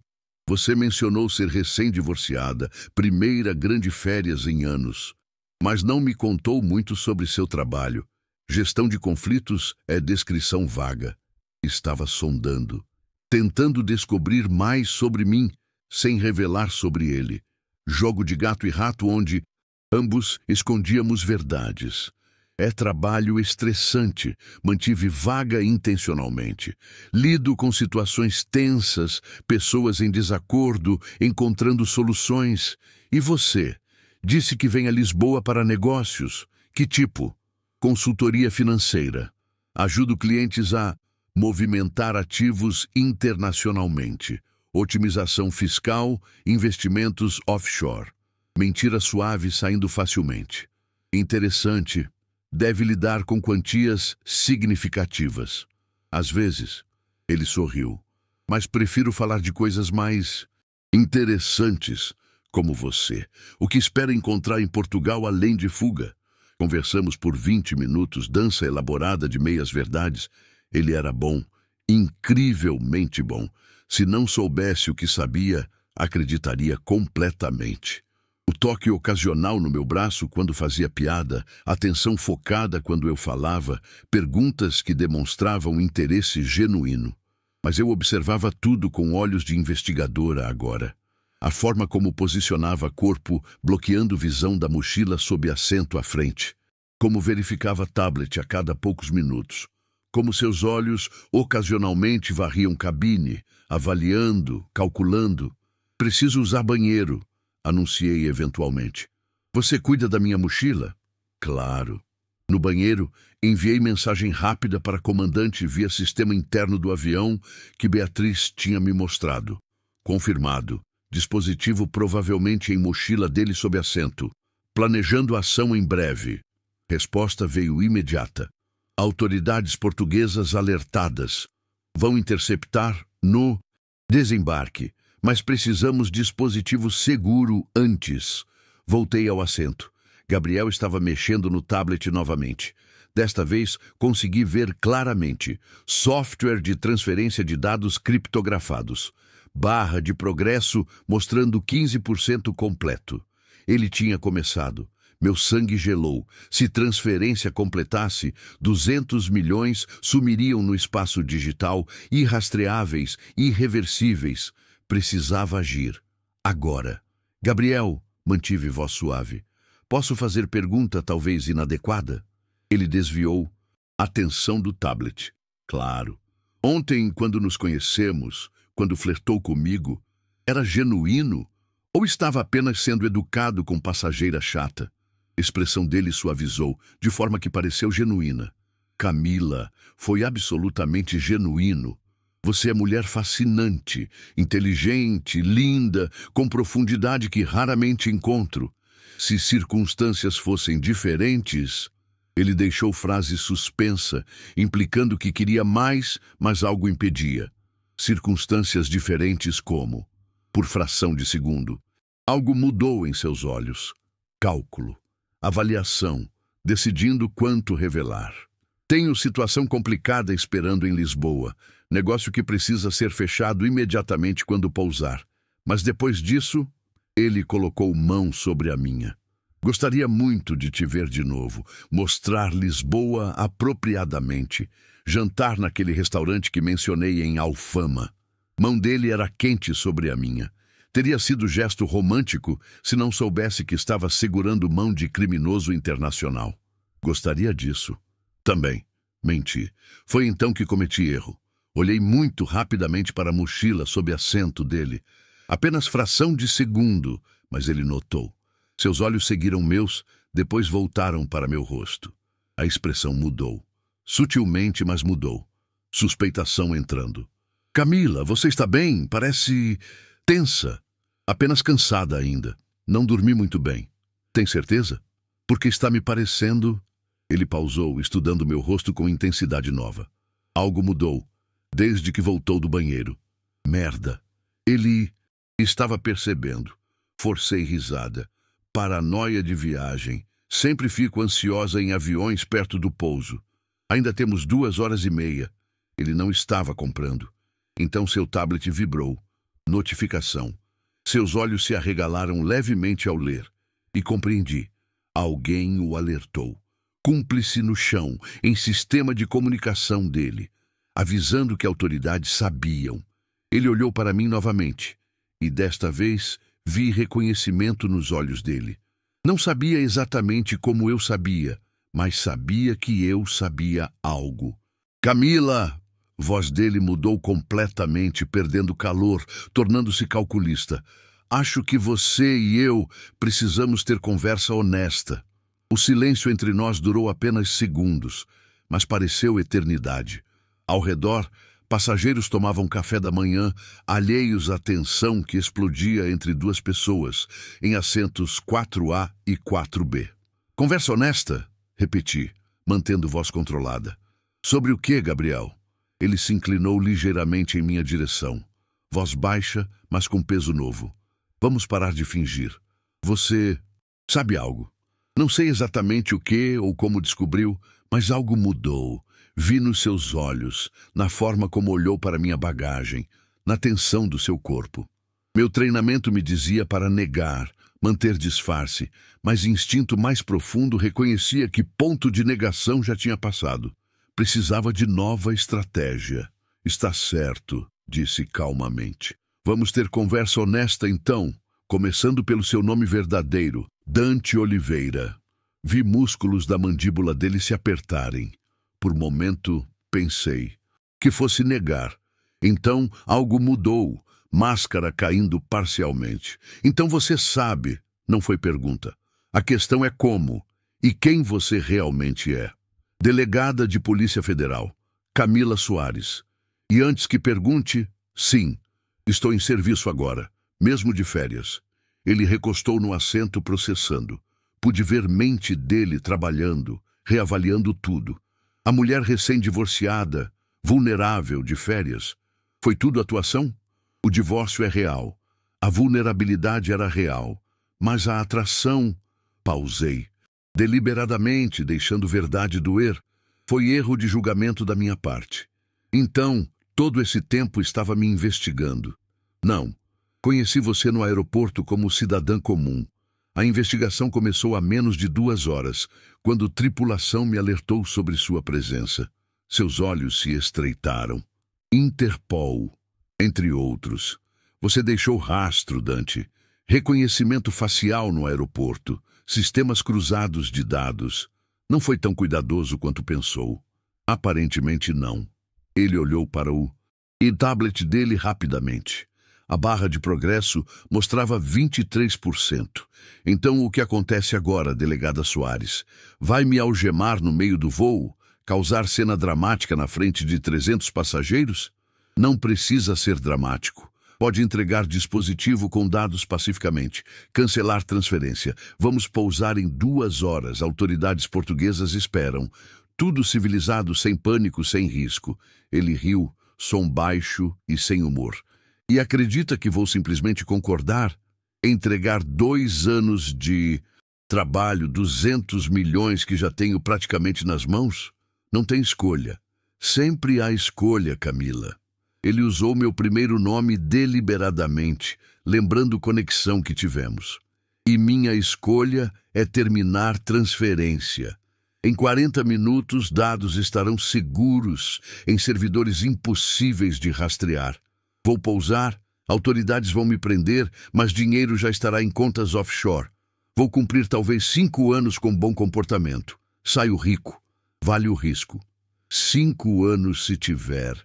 Você mencionou ser recém-divorciada, primeira grande férias em anos, mas não me contou muito sobre seu trabalho. Gestão de conflitos é descrição vaga. Estava sondando, tentando descobrir mais sobre mim, sem revelar sobre ele. Jogo de gato e rato onde ambos escondíamos verdades. É trabalho estressante, mantive vaga intencionalmente. Lido com situações tensas, pessoas em desacordo, encontrando soluções. E você? Disse que vem a Lisboa para negócios. Que tipo? Consultoria financeira. Ajudo clientes a movimentar ativos internacionalmente. Otimização fiscal, investimentos offshore. Mentira suave saindo facilmente. Interessante. Deve lidar com quantias significativas. Às vezes, ele sorriu. Mas prefiro falar de coisas mais interessantes, como você. O que espera encontrar em Portugal além de fuga? Conversamos por 20 minutos, dança elaborada de meias-verdades. Ele era bom, incrivelmente bom. Se não soubesse o que sabia, acreditaria completamente. O toque ocasional no meu braço quando fazia piada, atenção focada quando eu falava, perguntas que demonstravam interesse genuíno. Mas eu observava tudo com olhos de investigadora agora. A forma como posicionava corpo, bloqueando visão da mochila sob assento à frente. Como verificava tablet a cada poucos minutos. Como seus olhos ocasionalmente varriam cabine, avaliando, calculando. Preciso usar banheiro, anunciei eventualmente. Você cuida da minha mochila? Claro. No banheiro, enviei mensagem rápida para a comandante via sistema interno do avião que Beatriz tinha me mostrado. Confirmado. Dispositivo provavelmente em mochila dele sob assento. Planejando ação em breve. Resposta veio imediata. Autoridades portuguesas alertadas. Vão interceptar no desembarque, mas precisamos de dispositivo seguro antes. Voltei ao assento. Gabriel estava mexendo no tablet novamente. Desta vez, consegui ver claramente. Software de transferência de dados criptografados. Barra de progresso mostrando 15% completo. Ele tinha começado. Meu sangue gelou. Se transferência completasse, 200 milhões sumiriam no espaço digital, irrastreáveis, irreversíveis. Precisava agir. Agora. Gabriel, mantive voz suave. Posso fazer pergunta talvez inadequada? Ele desviou a atenção do tablet. Claro. Ontem, quando nos conhecemos, quando flertou comigo, era genuíno ou estava apenas sendo educado com passageira chata? A expressão dele suavizou, de forma que pareceu genuína. Camila, foi absolutamente genuíno. Você é mulher fascinante, inteligente, linda, com profundidade que raramente encontro. Se circunstâncias fossem diferentes... Ele deixou frase suspensa, implicando que queria mais, mas algo impedia. Circunstâncias diferentes como? Por fração de segundo. Algo mudou em seus olhos. Cálculo. Avaliação. Decidindo quanto revelar. Tenho situação complicada esperando em Lisboa. Negócio que precisa ser fechado imediatamente quando pousar. Mas depois disso, ele colocou mão sobre a minha. Gostaria muito de te ver de novo, mostrar Lisboa apropriadamente, jantar naquele restaurante que mencionei em Alfama. Mão dele era quente sobre a minha. Teria sido gesto romântico se não soubesse que estava segurando mão de criminoso internacional. Gostaria disso. Também. Menti. Foi então que cometi erro. Olhei muito rapidamente para a mochila sob assento dele. Apenas fração de segundo, mas ele notou. Seus olhos seguiram meus, depois voltaram para meu rosto. A expressão mudou. Sutilmente, mas mudou. Suspeitação entrando. Camila, você está bem? Parece tensa. Apenas cansada ainda. Não dormi muito bem. Tem certeza? Porque está me parecendo... Ele pausou, estudando meu rosto com intensidade nova. Algo mudou, desde que voltou do banheiro. Merda. Ele estava percebendo. Forcei risada. Paranoia de viagem. Sempre fico ansiosa em aviões perto do pouso. Ainda temos 2h30. Ele não estava comprando. Então seu tablet vibrou. Notificação. Seus olhos se arregalaram levemente ao ler. E compreendi. Alguém o alertou. cúmplice no chão, em sistema de comunicação dele, avisando que autoridades sabiam. Ele olhou para mim novamente, e desta vez vi reconhecimento nos olhos dele. Não sabia exatamente como eu sabia, mas sabia que eu sabia algo. Camila! Voz dele mudou completamente, perdendo calor, tornando-se calculista. Acho que você e eu precisamos ter conversa honesta. O silêncio entre nós durou apenas segundos, mas pareceu eternidade. Ao redor, passageiros tomavam café da manhã, alheios à tensão que explodia entre duas pessoas, em assentos 4A e 4B. Conversa honesta? Repeti, mantendo voz controlada. Sobre o que, Gabriel? Ele se inclinou ligeiramente em minha direção. Voz baixa, mas com peso novo. Vamos parar de fingir. Você sabe algo. Não sei exatamente o que ou como descobriu, mas algo mudou. Vi nos seus olhos, na forma como olhou para minha bagagem, na tensão do seu corpo. Meu treinamento me dizia para negar, manter disfarce, mas instinto mais profundo reconhecia que ponto de negação já tinha passado. Precisava de nova estratégia. Está certo, disse calmamente. Vamos ter conversa honesta então, começando pelo seu nome verdadeiro, Dante Oliveira. Vi músculos da mandíbula dele se apertarem. Por momento, pensei que fosse negar. Então, algo mudou, máscara caindo parcialmente. Então você sabe, não foi pergunta. A questão é como e quem você realmente é. Delegada de Polícia Federal, Camila Soares. E antes que pergunte, sim, estou em serviço agora, mesmo de férias. Ele recostou no assento processando. Pude ver mente dele trabalhando, reavaliando tudo. A mulher recém-divorciada, vulnerável, de férias. Foi tudo atuação? O divórcio é real. A vulnerabilidade era real. Mas a atração... Pausei. Deliberadamente, deixando verdade doer, foi erro de julgamento da minha parte. Então, todo esse tempo estava me investigando. Não. Conheci você no aeroporto como cidadã comum. A investigação começou há menos de 2 horas, quando tripulação me alertou sobre sua presença. Seus olhos se estreitaram. Interpol, entre outros. Você deixou rastro, Dante. Reconhecimento facial no aeroporto. Sistemas cruzados de dados. Não foi tão cuidadoso quanto pensou. Aparentemente não. Ele olhou para o tablet dele rapidamente. A barra de progresso mostrava 23%. Então o que acontece agora, delegada Soares? Vai me algemar no meio do voo? Causar cena dramática na frente de 300 passageiros? Não precisa ser dramático. Pode entregar dispositivo com dados pacificamente. Cancelar transferência. Vamos pousar em 2 horas. Autoridades portuguesas esperam. Tudo civilizado, sem pânico, sem risco. Ele riu, som baixo e sem humor. E acredita que vou simplesmente concordar? Entregar 2 anos de trabalho, 200 milhões que já tenho praticamente nas mãos? Não tem escolha. Sempre há escolha, Camila. Ele usou meu primeiro nome deliberadamente, lembrando a conexão que tivemos. E minha escolha é terminar transferência. Em 40 minutos, dados estarão seguros em servidores impossíveis de rastrear. Vou pousar, autoridades vão me prender, mas dinheiro já estará em contas offshore. Vou cumprir talvez 5 anos com bom comportamento. Saio rico. Vale o risco. 5 anos se tiver.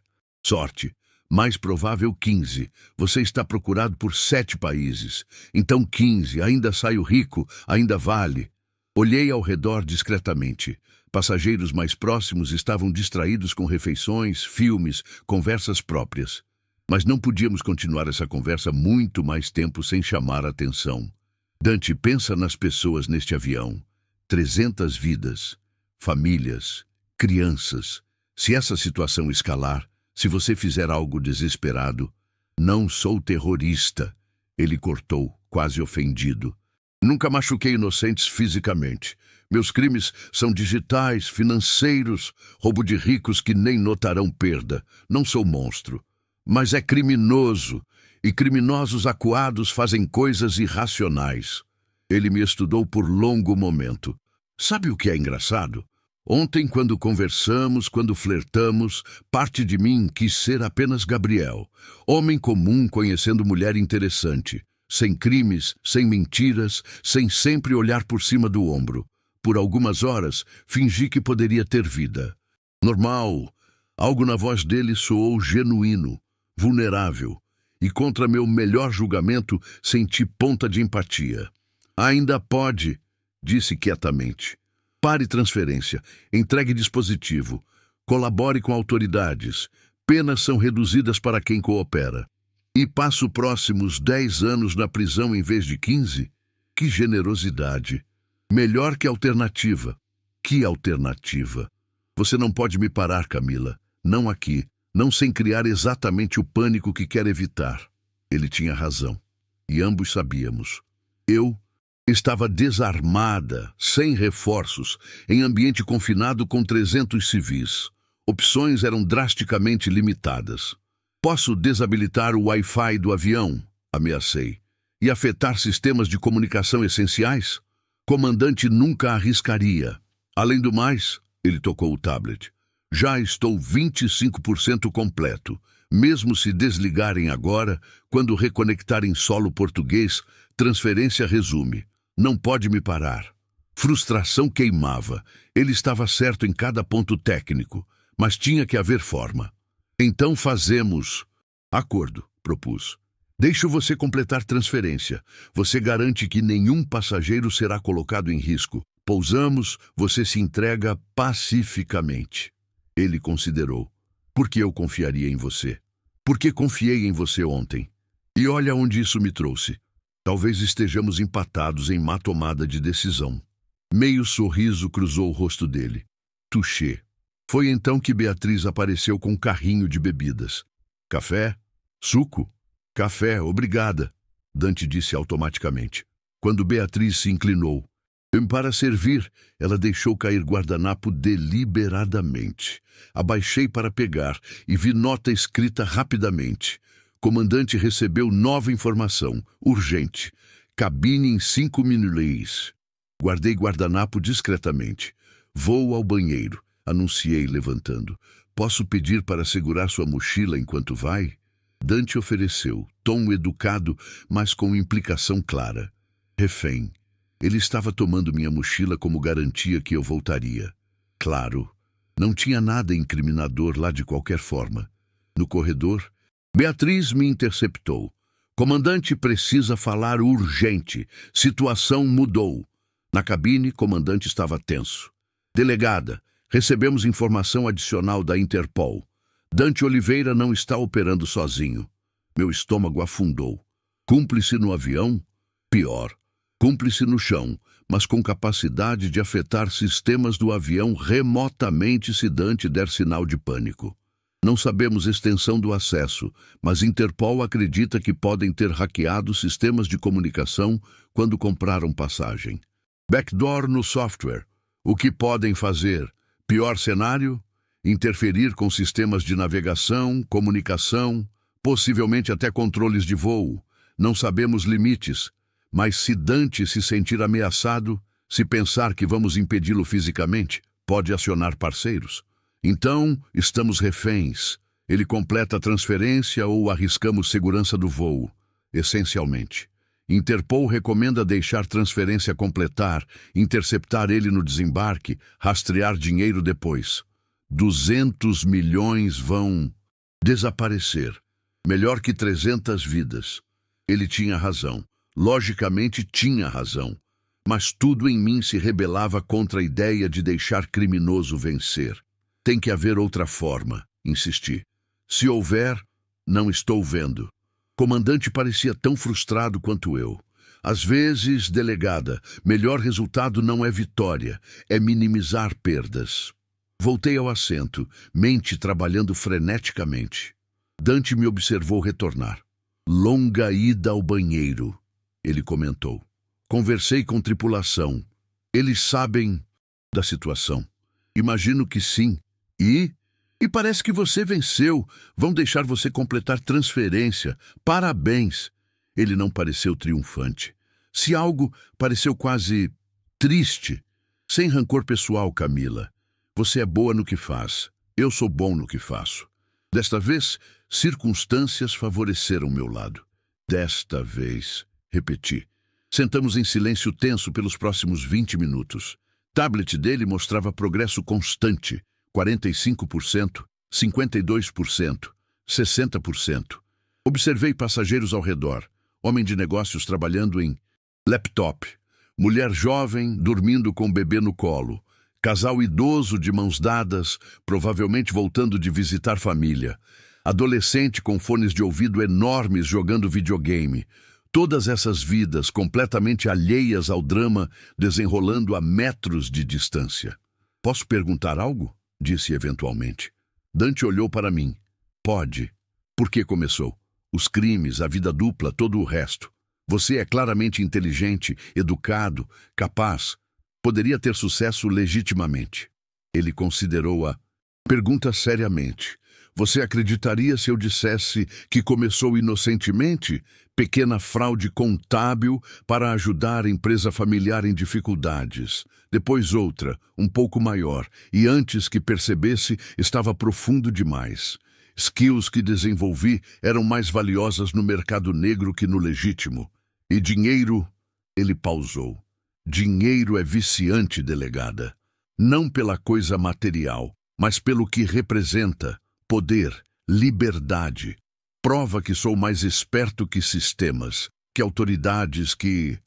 Sorte. Mais provável 15. Você está procurado por 7 países. Então 15. Ainda saio rico, ainda vale. Olhei ao redor discretamente. Passageiros mais próximos estavam distraídos com refeições, filmes, conversas próprias. Mas não podíamos continuar essa conversa muito mais tempo sem chamar a atenção. Dante, pensa nas pessoas neste avião. 300 vidas, famílias, crianças. Se essa situação escalar, se você fizer algo desesperado, não sou terrorista. Ele cortou, quase ofendido. Nunca machuquei inocentes fisicamente. Meus crimes são digitais, financeiros, roubo de ricos que nem notarão perda. Não sou monstro. Mas é criminoso, e criminosos acuados fazem coisas irracionais. Ele me estudou por longo momento. Sabe o que é engraçado? Ontem, quando conversamos, quando flertamos, parte de mim quis ser apenas Gabriel, homem comum conhecendo mulher interessante, sem crimes, sem mentiras, sem sempre olhar por cima do ombro. Por algumas horas, fingi que poderia ter vida. Normal. Algo na voz dele soou genuíno, vulnerável, e contra meu melhor julgamento senti ponta de empatia. Ainda pode, disse quietamente. Pare transferência, entregue dispositivo, colabore com autoridades, penas são reduzidas para quem coopera. E passo próximos 10 anos na prisão em vez de 15? Que generosidade! Melhor que alternativa. Que alternativa? Você não pode me parar, Camila. Não aqui, não sem criar exatamente o pânico que quer evitar. Ele tinha razão. E ambos sabíamos. Eu estava desarmada, sem reforços, em ambiente confinado com 300 civis. Opções eram drasticamente limitadas. Posso desabilitar o Wi-Fi do avião? Ameacei. E afetar sistemas de comunicação essenciais? Comandante nunca arriscaria. Além do mais, ele tocou o tablet. Já estou 25% completo. Mesmo se desligarem agora, quando reconectarem solo português, transferência resume. Não pode me parar. Frustração queimava. Ele estava certo em cada ponto técnico, mas tinha que haver forma. Então fazemos. Acordo, propus. Deixo você completar transferência. Você garante que nenhum passageiro será colocado em risco. Pousamos, você se entrega pacificamente. Ele considerou. Por que eu confiaria em você? Porque confiei em você ontem. E olha onde isso me trouxe. Talvez estejamos empatados em má tomada de decisão. Meio sorriso cruzou o rosto dele. Touché. Foi então que Beatriz apareceu com um carrinho de bebidas. Café? Suco? Café, obrigada, Dante disse automaticamente. Quando Beatriz se inclinou, para servir, ela deixou cair guardanapo deliberadamente. Abaixei para pegar e vi nota escrita rapidamente. Comandante recebeu nova informação, urgente. Cabine em 5 minutos. Guardei guardanapo discretamente. Vou ao banheiro, anunciei levantando. Posso pedir para segurar sua mochila enquanto vai? Dante ofereceu, tom educado, mas com implicação clara. Refém. Ele estava tomando minha mochila como garantia que eu voltaria. Claro, não tinha nada incriminador lá de qualquer forma. No corredor, Beatriz me interceptou. Comandante precisa falar urgente. Situação mudou. Na cabine, comandante estava tenso. Delegada, recebemos informação adicional da Interpol. Dante Oliveira não está operando sozinho. Meu estômago afundou. Cúmplice no avião? Pior. Cúmplice no chão, mas com capacidade de afetar sistemas do avião remotamente se Dante der sinal de pânico. Não sabemos extensão do acesso, mas Interpol acredita que podem ter hackeado sistemas de comunicação quando compraram passagem. Backdoor no software. O que podem fazer? Pior cenário? Interferir com sistemas de navegação, comunicação, possivelmente até controles de voo. Não sabemos limites, mas se Dante se sentir ameaçado, se pensar que vamos impedi-lo fisicamente, pode acionar parceiros. Então, estamos reféns. Ele completa a transferência ou arriscamos segurança do voo, essencialmente. Interpol recomenda deixar transferência completar, interceptar ele no desembarque, rastrear dinheiro depois. 200 milhões vão desaparecer. Melhor que 300 vidas. Ele tinha razão. Logicamente tinha razão. Mas tudo em mim se rebelava contra a ideia de deixar criminoso vencer. Tem que haver outra forma, insisti. Se houver, não estou vendo. Comandante parecia tão frustrado quanto eu. Às vezes, delegada, melhor resultado não é vitória, é minimizar perdas. Voltei ao assento, mente trabalhando freneticamente. Dante me observou retornar. Longa ida ao banheiro, ele comentou. Conversei com tripulação. Eles sabem da situação. Imagino que sim. E parece que você venceu. Vão deixar você completar transferência. Parabéns. Ele não pareceu triunfante. Se algo, pareceu quase triste. Sem rancor pessoal, Camila. Você é boa no que faz. Eu sou bom no que faço. Desta vez, circunstâncias favoreceram meu lado. Desta vez, repeti. Sentamos em silêncio tenso pelos próximos 20 minutos. Tablet dele mostrava progresso constante. 45%, 52%, 60%. Observei passageiros ao redor. Homem de negócios trabalhando em laptop. Mulher jovem dormindo com o bebê no colo. Casal idoso de mãos dadas, provavelmente voltando de visitar família. Adolescente com fones de ouvido enormes jogando videogame. Todas essas vidas completamente alheias ao drama, desenrolando a metros de distância. Posso perguntar algo? Disse eventualmente. Dante olhou para mim. Pode. Por que começou? Os crimes, a vida dupla, todo o resto. Você é claramente inteligente, educado, capaz. Poderia ter sucesso legitimamente. Ele considerou a pergunta seriamente. Você acreditaria se eu dissesse que começou inocentemente? Pequena fraude contábil para ajudar a empresa familiar em dificuldades. Depois outra, um pouco maior, e antes que percebesse, estava profundo demais. Skills que desenvolvi eram mais valiosas no mercado negro que no legítimo. E dinheiro, ele pausou. Dinheiro é viciante, delegada. Não pela coisa material, mas pelo que representa. Poder, liberdade. Prova que sou mais esperto que sistemas, que autoridades, que...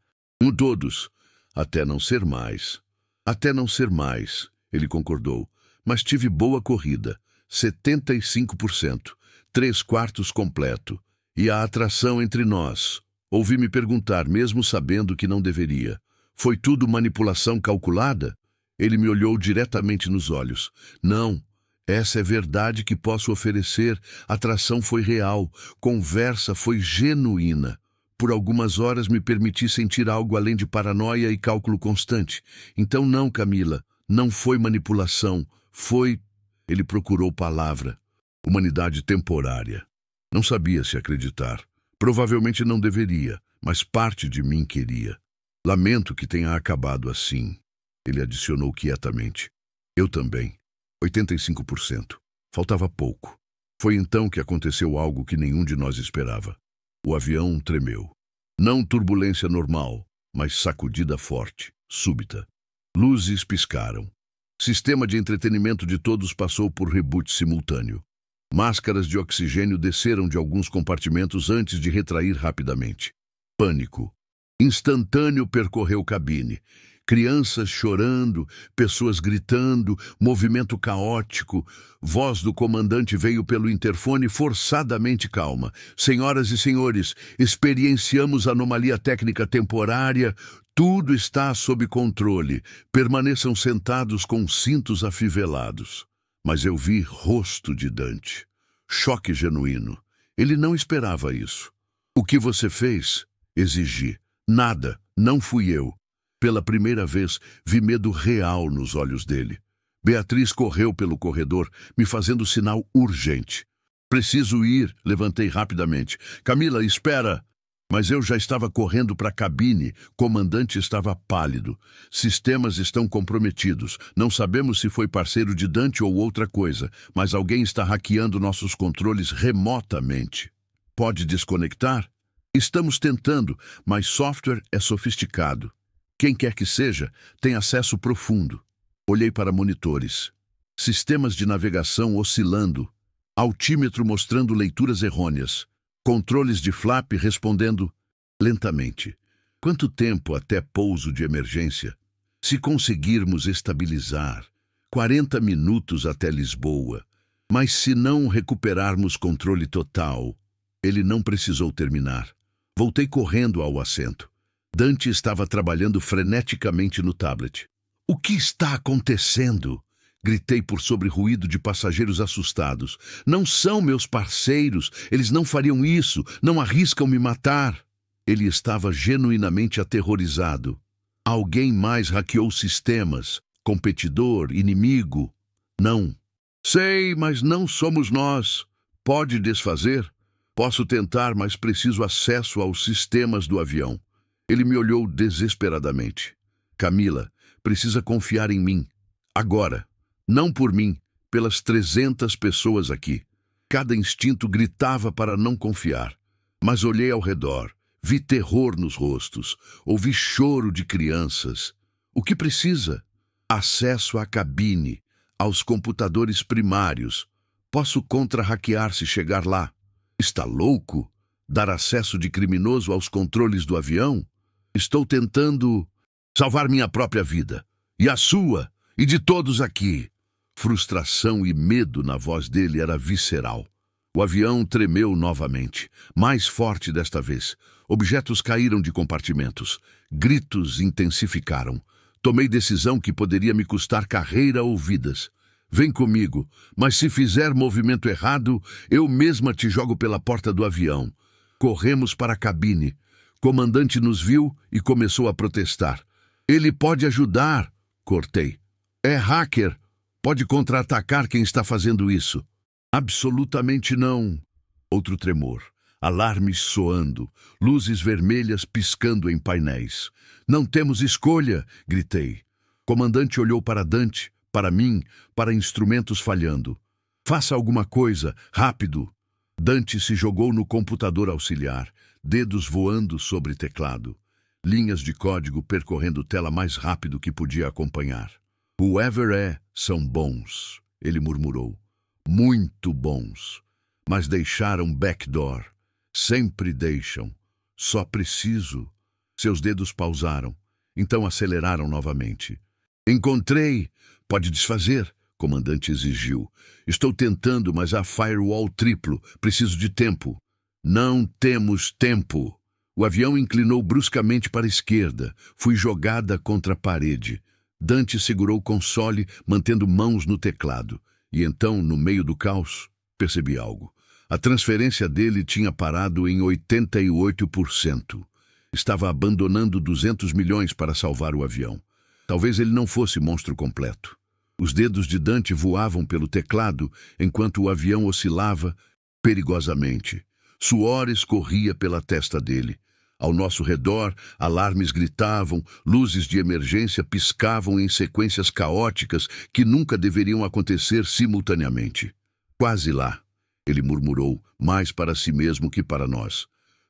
todos. Até não ser mais. Até não ser mais, ele concordou. Mas tive boa corrida. 75%. 3/4 completo. E a atração entre nós. Ouvi me perguntar, mesmo sabendo que não deveria. Foi tudo manipulação calculada? Ele me olhou diretamente nos olhos. Não. Essa é verdade que posso oferecer. Atração foi real. Conversa foi genuína. Por algumas horas me permiti sentir algo além de paranoia e cálculo constante. Então não, Camila. Não foi manipulação. Foi... Ele procurou palavra. Humanidade temporária. Não sabia se acreditar. Provavelmente não deveria, mas parte de mim queria. Lamento que tenha acabado assim. Ele adicionou quietamente. Eu também. 85%. Faltava pouco. Foi então que aconteceu algo que nenhum de nós esperava. O avião tremeu. Não turbulência normal, mas sacudida forte, súbita. Luzes piscaram. Sistema de entretenimento de todos passou por reboot simultâneo. Máscaras de oxigênio desceram de alguns compartimentos antes de retrair rapidamente. Pânico. Instantâneo percorreu cabine. Crianças chorando, pessoas gritando, movimento caótico. Voz do comandante veio pelo interfone forçadamente calma. Senhoras e senhores, experienciamos anomalia técnica temporária. Tudo está sob controle. Permaneçam sentados com cintos afivelados. Mas eu vi rosto de Dante. Choque genuíno. Ele não esperava isso. O que você fez? Exigi. Nada. Não fui eu. Pela primeira vez, vi medo real nos olhos dele. Beatriz correu pelo corredor, me fazendo sinal urgente. Preciso ir, levantei rapidamente. Camila, espera! Mas eu já estava correndo para a cabine. Comandante estava pálido. Sistemas estão comprometidos. Não sabemos se foi parceiro de Dante ou outra coisa, mas alguém está hackeando nossos controles remotamente. Pode desconectar? Estamos tentando, mas software é sofisticado. Quem quer que seja, tem acesso profundo. Olhei para monitores. Sistemas de navegação oscilando. Altímetro mostrando leituras errôneas. Controles de flap respondendo lentamente. Quanto tempo até pouso de emergência? Se conseguirmos estabilizar, 40 minutos até Lisboa. Mas se não recuperarmos controle total, ele não precisou terminar. Voltei correndo ao assento. Dante estava trabalhando freneticamente no tablet. O que está acontecendo? Gritei por sobre ruído de passageiros assustados. Não são meus parceiros. Eles não fariam isso. Não arriscam me matar. Ele estava genuinamente aterrorizado. Alguém mais hackeou sistemas. Competidor, inimigo. Não. Sei, mas não somos nós. Pode desfazer? Posso tentar, mas preciso acesso aos sistemas do avião. Ele me olhou desesperadamente. Camila, precisa confiar em mim. Agora. Não por mim, pelas 300 pessoas aqui. Cada instinto gritava para não confiar. Mas olhei ao redor, vi terror nos rostos, ouvi choro de crianças. O que precisa? Acesso à cabine, aos computadores primários. Posso contra-hackear se chegar lá. Está louco? Dar acesso de criminoso aos controles do avião? Estou tentando salvar minha própria vida. E a sua, e de todos aqui. Frustração e medo na voz dele era visceral. O avião tremeu novamente, mais forte desta vez. Objetos caíram de compartimentos. Gritos intensificaram. Tomei decisão que poderia me custar carreira ou vidas. Vem comigo, mas se fizer movimento errado, eu mesma te jogo pela porta do avião. Corremos para a cabine. Comandante nos viu e começou a protestar. Ele pode ajudar, cortei. É hacker. Pode contra-atacar quem está fazendo isso. Absolutamente não. Outro tremor. Alarmes soando. Luzes vermelhas piscando em painéis. Não temos escolha, gritei. Comandante olhou para Dante, para mim, para instrumentos falhando. Faça alguma coisa, rápido. Dante se jogou no computador auxiliar, dedos voando sobre teclado. Linhas de código percorrendo tela mais rápido que podia acompanhar. Whoever é, são bons, ele murmurou. Muito bons. Mas deixaram backdoor. Sempre deixam. Só preciso. Seus dedos pausaram. Então aceleraram novamente. Encontrei. Pode desfazer, comandante exigiu. Estou tentando, mas há firewall triplo. Preciso de tempo. Não temos tempo. O avião inclinou bruscamente para a esquerda. Fui jogada contra a parede. Dante segurou o console, mantendo mãos no teclado. E então, no meio do caos, percebi algo. A transferência dele tinha parado em 88%. Estava abandonando 200 milhões para salvar o avião. Talvez ele não fosse monstro completo. Os dedos de Dante voavam pelo teclado enquanto o avião oscilava perigosamente. Suor escorria pela testa dele. Ao nosso redor, alarmes gritavam, luzes de emergência piscavam em sequências caóticas que nunca deveriam acontecer simultaneamente. Quase lá, ele murmurou, mais para si mesmo que para nós.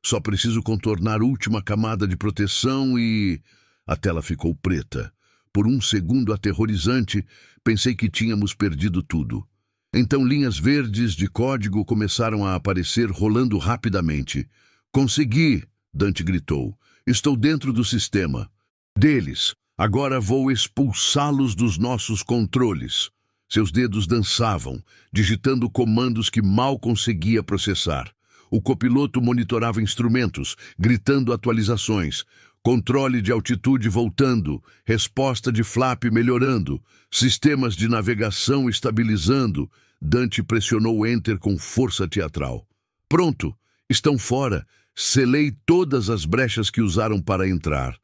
Só preciso contornar a última camada de proteção e... A tela ficou preta. Por um segundo aterrorizante, pensei que tínhamos perdido tudo. Então linhas verdes de código começaram a aparecer rolando rapidamente. Consegui! Dante gritou. Estou dentro do sistema. Deles. Agora vou expulsá-los dos nossos controles. Seus dedos dançavam, digitando comandos que mal conseguia processar. O copiloto monitorava instrumentos, gritando atualizações. Controle de altitude voltando, resposta de flap melhorando, sistemas de navegação estabilizando. Dante pressionou Enter com força teatral. Pronto, estão fora. Selei todas as brechas que usaram para entrar.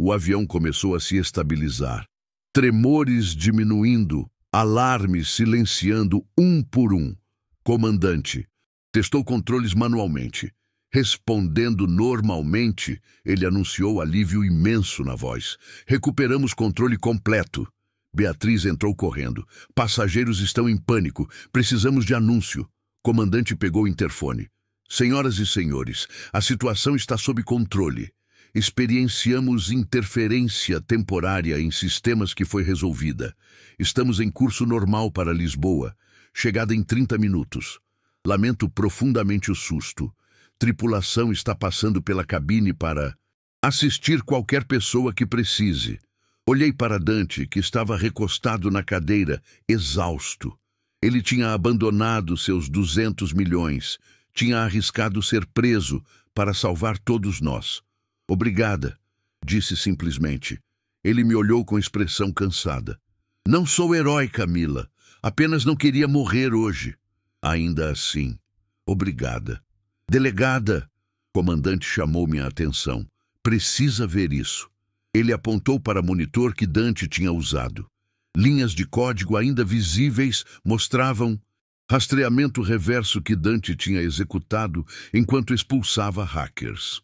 O avião começou a se estabilizar. Tremores diminuindo, alarmes silenciando um por um. Comandante, testou controles manualmente. Respondendo normalmente, ele anunciou alívio imenso na voz. Recuperamos controle completo. Beatriz entrou correndo. Passageiros estão em pânico. Precisamos de anúncio. Comandante pegou o interfone. Senhoras e senhores, a situação está sob controle. Experienciamos interferência temporária em sistemas que foi resolvida. Estamos em curso normal para Lisboa. Chegada em 30 minutos. Lamento profundamente o susto. Tripulação está passando pela cabine para assistir qualquer pessoa que precise. Olhei para Dante, que estava recostado na cadeira, exausto. Ele tinha abandonado seus 200 milhões. Tinha arriscado ser preso para salvar todos nós. Obrigada, disse simplesmente. Ele me olhou com expressão cansada. Não sou herói, Camila. Apenas não queria morrer hoje. Ainda assim, obrigada. Delegada, comandante chamou minha atenção. Precisa ver isso. Ele apontou para o monitor que Dante tinha usado. Linhas de código ainda visíveis mostravam rastreamento reverso que Dante tinha executado enquanto expulsava hackers.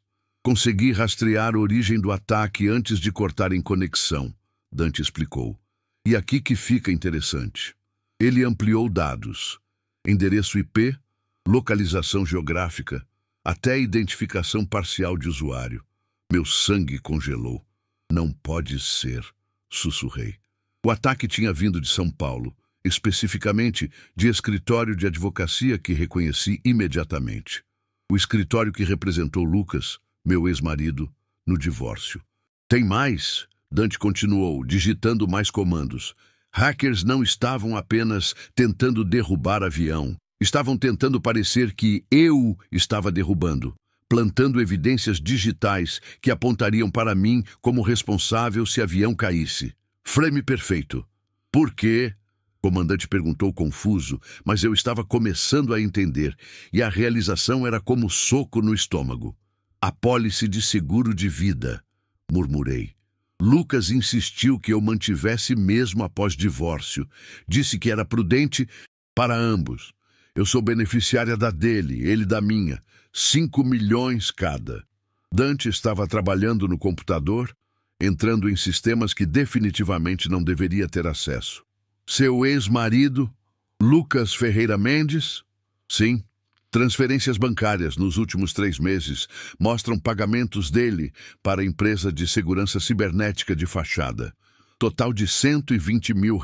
Consegui rastrear a origem do ataque antes de cortarem conexão, Dante explicou. E aqui que fica interessante. Ele ampliou dados. Endereço IP, localização geográfica, até identificação parcial de usuário. Meu sangue congelou. Não pode ser, sussurrei. O ataque tinha vindo de São Paulo, especificamente de escritório de advocacia que reconheci imediatamente. O escritório que representou Lucas, meu ex-marido, no divórcio. Tem mais? Dante continuou, digitando mais comandos. Hackers não estavam apenas tentando derrubar avião. Estavam tentando parecer que eu estava derrubando, plantando evidências digitais que apontariam para mim como responsável se avião caísse. Frame perfeito. Por quê? O comandante perguntou confuso, mas eu estava começando a entender, e a realização era como soco no estômago. Apólice de seguro de vida, murmurei. Lucas insistiu que eu mantivesse mesmo após divórcio. Disse que era prudente para ambos. Eu sou beneficiária da dele, ele da minha. 5 milhões cada. Dante estava trabalhando no computador, entrando em sistemas que definitivamente não deveria ter acesso. Seu ex-marido, Lucas Ferreira Mendes? Sim. Transferências bancárias nos últimos 3 meses mostram pagamentos dele para a empresa de segurança cibernética de fachada. Total de R$120 mil.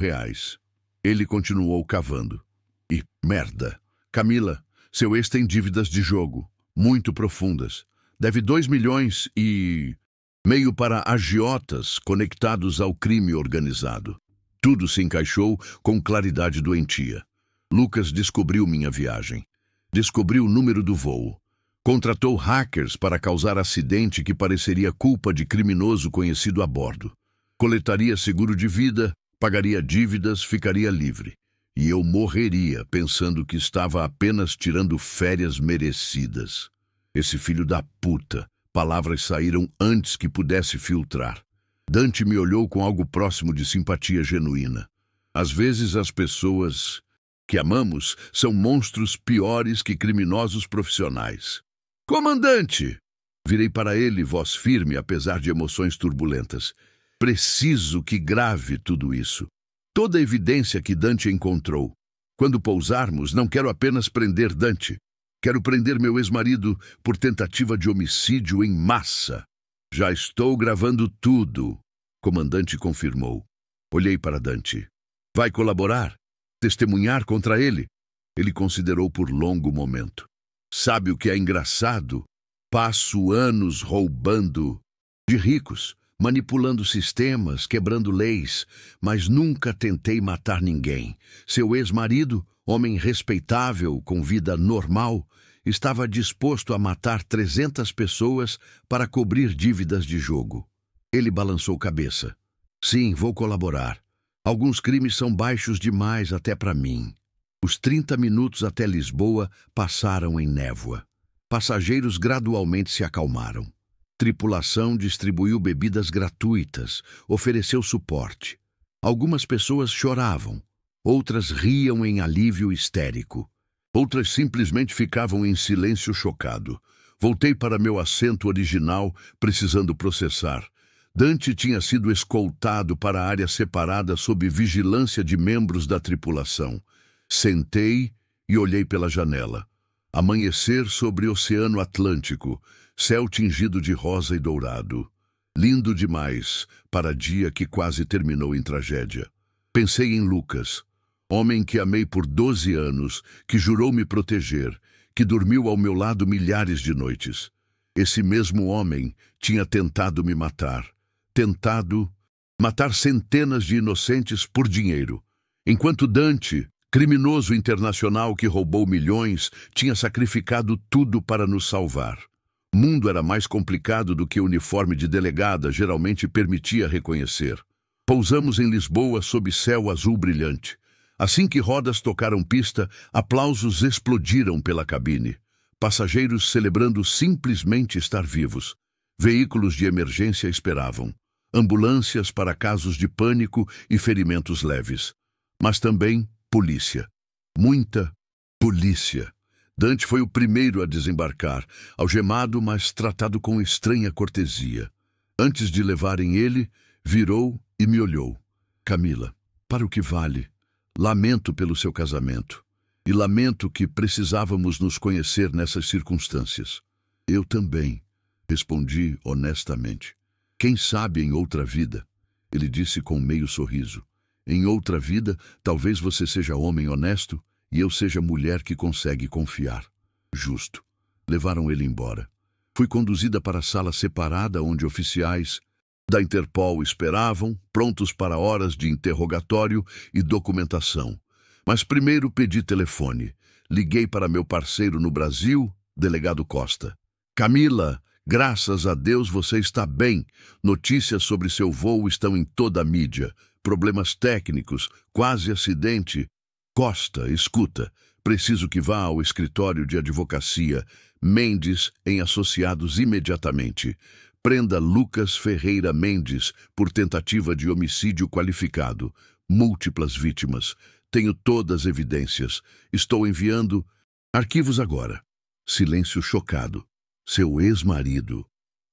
Ele continuou cavando. E merda. Camila, seu ex tem dívidas de jogo, muito profundas. Deve 2 milhões e meio para agiotas conectados ao crime organizado. Tudo se encaixou com claridade doentia. Lucas descobriu minha viagem. Descobriu o número do voo. Contratou hackers para causar acidente que pareceria culpa de criminoso conhecido a bordo. Coletaria seguro de vida, pagaria dívidas, ficaria livre. E eu morreria pensando que estava apenas tirando férias merecidas. Esse filho da puta. Palavras saíram antes que pudesse filtrar. Dante me olhou com algo próximo de simpatia genuína. Às vezes as pessoas que amamos são monstros piores que criminosos profissionais. Comandante! Virei para ele, voz firme, apesar de emoções turbulentas. Preciso que grave tudo isso. Toda a evidência que Dante encontrou. Quando pousarmos, não quero apenas prender Dante. Quero prender meu ex-marido por tentativa de homicídio em massa. Já estou gravando tudo, o comandante confirmou. Olhei para Dante. Vai colaborar? Testemunhar contra ele? Ele considerou por longo momento. Sabe o que é engraçado? Passo anos roubando de ricos, manipulando sistemas, quebrando leis, mas nunca tentei matar ninguém. Seu ex-marido, homem respeitável, com vida normal, estava disposto a matar 300 pessoas para cobrir dívidas de jogo. Ele balançou cabeça. Sim, vou colaborar. Alguns crimes são baixos demais até para mim. Os 30 minutos até Lisboa passaram em névoa. Passageiros gradualmente se acalmaram. Tripulação distribuiu bebidas gratuitas, ofereceu suporte. Algumas pessoas choravam, outras riam em alívio histérico. Outras simplesmente ficavam em silêncio chocado. Voltei para meu assento original, precisando processar. Dante tinha sido escoltado para a área separada sob vigilância de membros da tripulação. Sentei e olhei pela janela. Amanhecer sobre o Oceano Atlântico, céu tingido de rosa e dourado. Lindo demais para dia que quase terminou em tragédia. Pensei em Lucas, homem que amei por 12 anos, que jurou me proteger, que dormiu ao meu lado milhares de noites. Esse mesmo homem tinha tentado me matar. Tentado matar centenas de inocentes por dinheiro. Enquanto Dante, criminoso internacional que roubou milhões, tinha sacrificado tudo para nos salvar. O mundo era mais complicado do que o uniforme de delegada geralmente permitia reconhecer. Pousamos em Lisboa sob céu azul brilhante. Assim que rodas tocaram pista, aplausos explodiram pela cabine. Passageiros celebrando simplesmente estar vivos. Veículos de emergência esperavam. Ambulâncias para casos de pânico e ferimentos leves. Mas também polícia. Muita polícia. Dante foi o primeiro a desembarcar, algemado, mas tratado com estranha cortesia. Antes de levarem ele, virou e me olhou. Camila, para o que vale, lamento pelo seu casamento. E lamento que precisávamos nos conhecer nessas circunstâncias. Eu também, respondi honestamente. Quem sabe em outra vida? Ele disse com meio sorriso. Em outra vida, talvez você seja homem honesto e eu seja mulher que consegue confiar. Justo. Levaram ele embora. Fui conduzida para a sala separada onde oficiais da Interpol esperavam, prontos para horas de interrogatório e documentação. Mas primeiro pedi telefone. Liguei para meu parceiro no Brasil, delegado Costa. Camila, graças a Deus você está bem. Notícias sobre seu voo estão em toda a mídia. Problemas técnicos, quase acidente. Costa, escuta. Preciso que vá ao escritório de advocacia Mendes em Associados imediatamente. Prenda Lucas Ferreira Mendes por tentativa de homicídio qualificado. Múltiplas vítimas. Tenho todas as evidências. Estou enviando arquivos agora. Silêncio chocado. Seu ex-marido.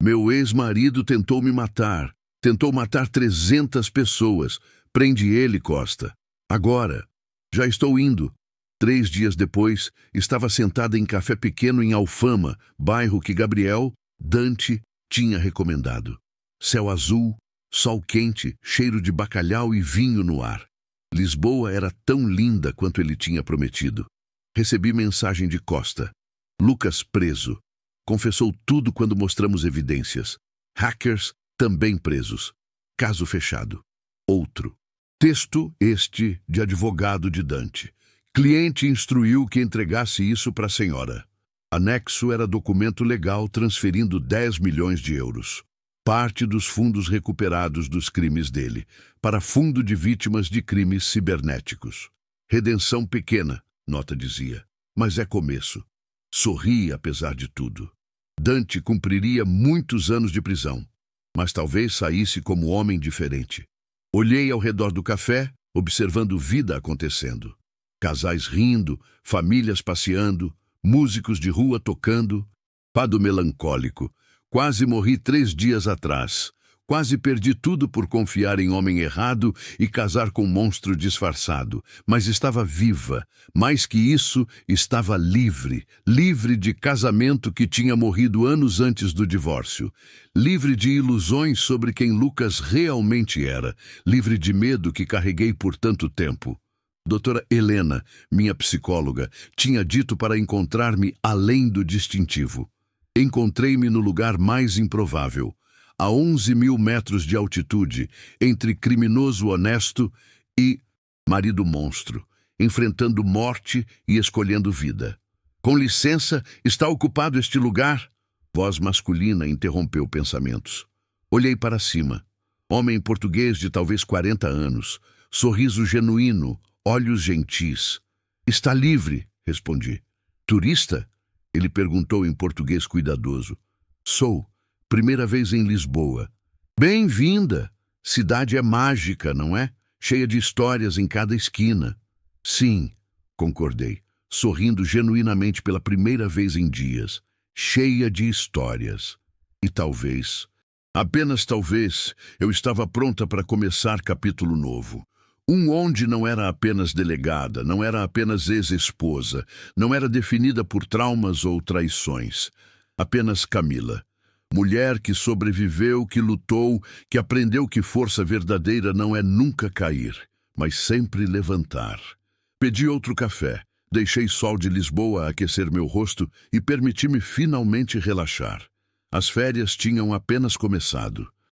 Meu ex-marido tentou me matar. Tentou matar 300 pessoas. Prende ele, Costa. Agora. Já estou indo. 3 dias depois, estava sentada em café pequeno em Alfama, bairro que Gabriel, Dante, tinha recomendado. Céu azul, sol quente, cheiro de bacalhau e vinho no ar. Lisboa era tão linda quanto ele tinha prometido. Recebi mensagem de Costa. Lucas preso. Confessou tudo quando mostramos evidências. Hackers também presos. Caso fechado. Outro. Texto este de advogado de Dante. Cliente instruiu que entregasse isso para a senhora. Anexo era documento legal transferindo 10 milhões de euros. Parte dos fundos recuperados dos crimes dele, para fundo de vítimas de crimes cibernéticos. Redenção pequena, nota dizia, mas é começo. Sorri apesar de tudo. Dante cumpriria muitos anos de prisão, mas talvez saísse como homem diferente. Olhei ao redor do café, observando vida acontecendo. Casais rindo, famílias passeando, músicos de rua tocando. Fado melancólico. Quase morri 3 dias atrás. Quase perdi tudo por confiar em homem errado e casar com monstro disfarçado. Mas estava viva. Mais que isso, estava livre. Livre de casamento que tinha morrido anos antes do divórcio. Livre de ilusões sobre quem Lucas realmente era. Livre de medo que carreguei por tanto tempo. Doutora Helena, minha psicóloga, tinha dito para encontrar-me além do distintivo. Encontrei-me no lugar mais improvável, a 11.000 metros de altitude, entre criminoso honesto e marido monstro, enfrentando morte e escolhendo vida. Com licença, está ocupado este lugar? Voz masculina interrompeu pensamentos. Olhei para cima. Homem português de talvez 40 anos, sorriso genuíno, olhos gentis. Está livre, respondi. Turista? Ele perguntou em português cuidadoso. Sou. Primeira vez em Lisboa. Bem-vinda! Cidade é mágica, não é? Cheia de histórias em cada esquina. Sim, concordei, sorrindo genuinamente pela primeira vez em dias. Cheia de histórias. E talvez, apenas talvez, eu estava pronta para começar capítulo novo. Onde não era apenas delegada, não era apenas ex-esposa, não era definida por traumas ou traições. Apenas Camila. Mulher que sobreviveu, que lutou, que aprendeu que força verdadeira não é nunca cair, mas sempre levantar. Pedi outro café, deixei sol de Lisboa aquecer meu rosto e permiti-me finalmente relaxar. As férias tinham apenas começado.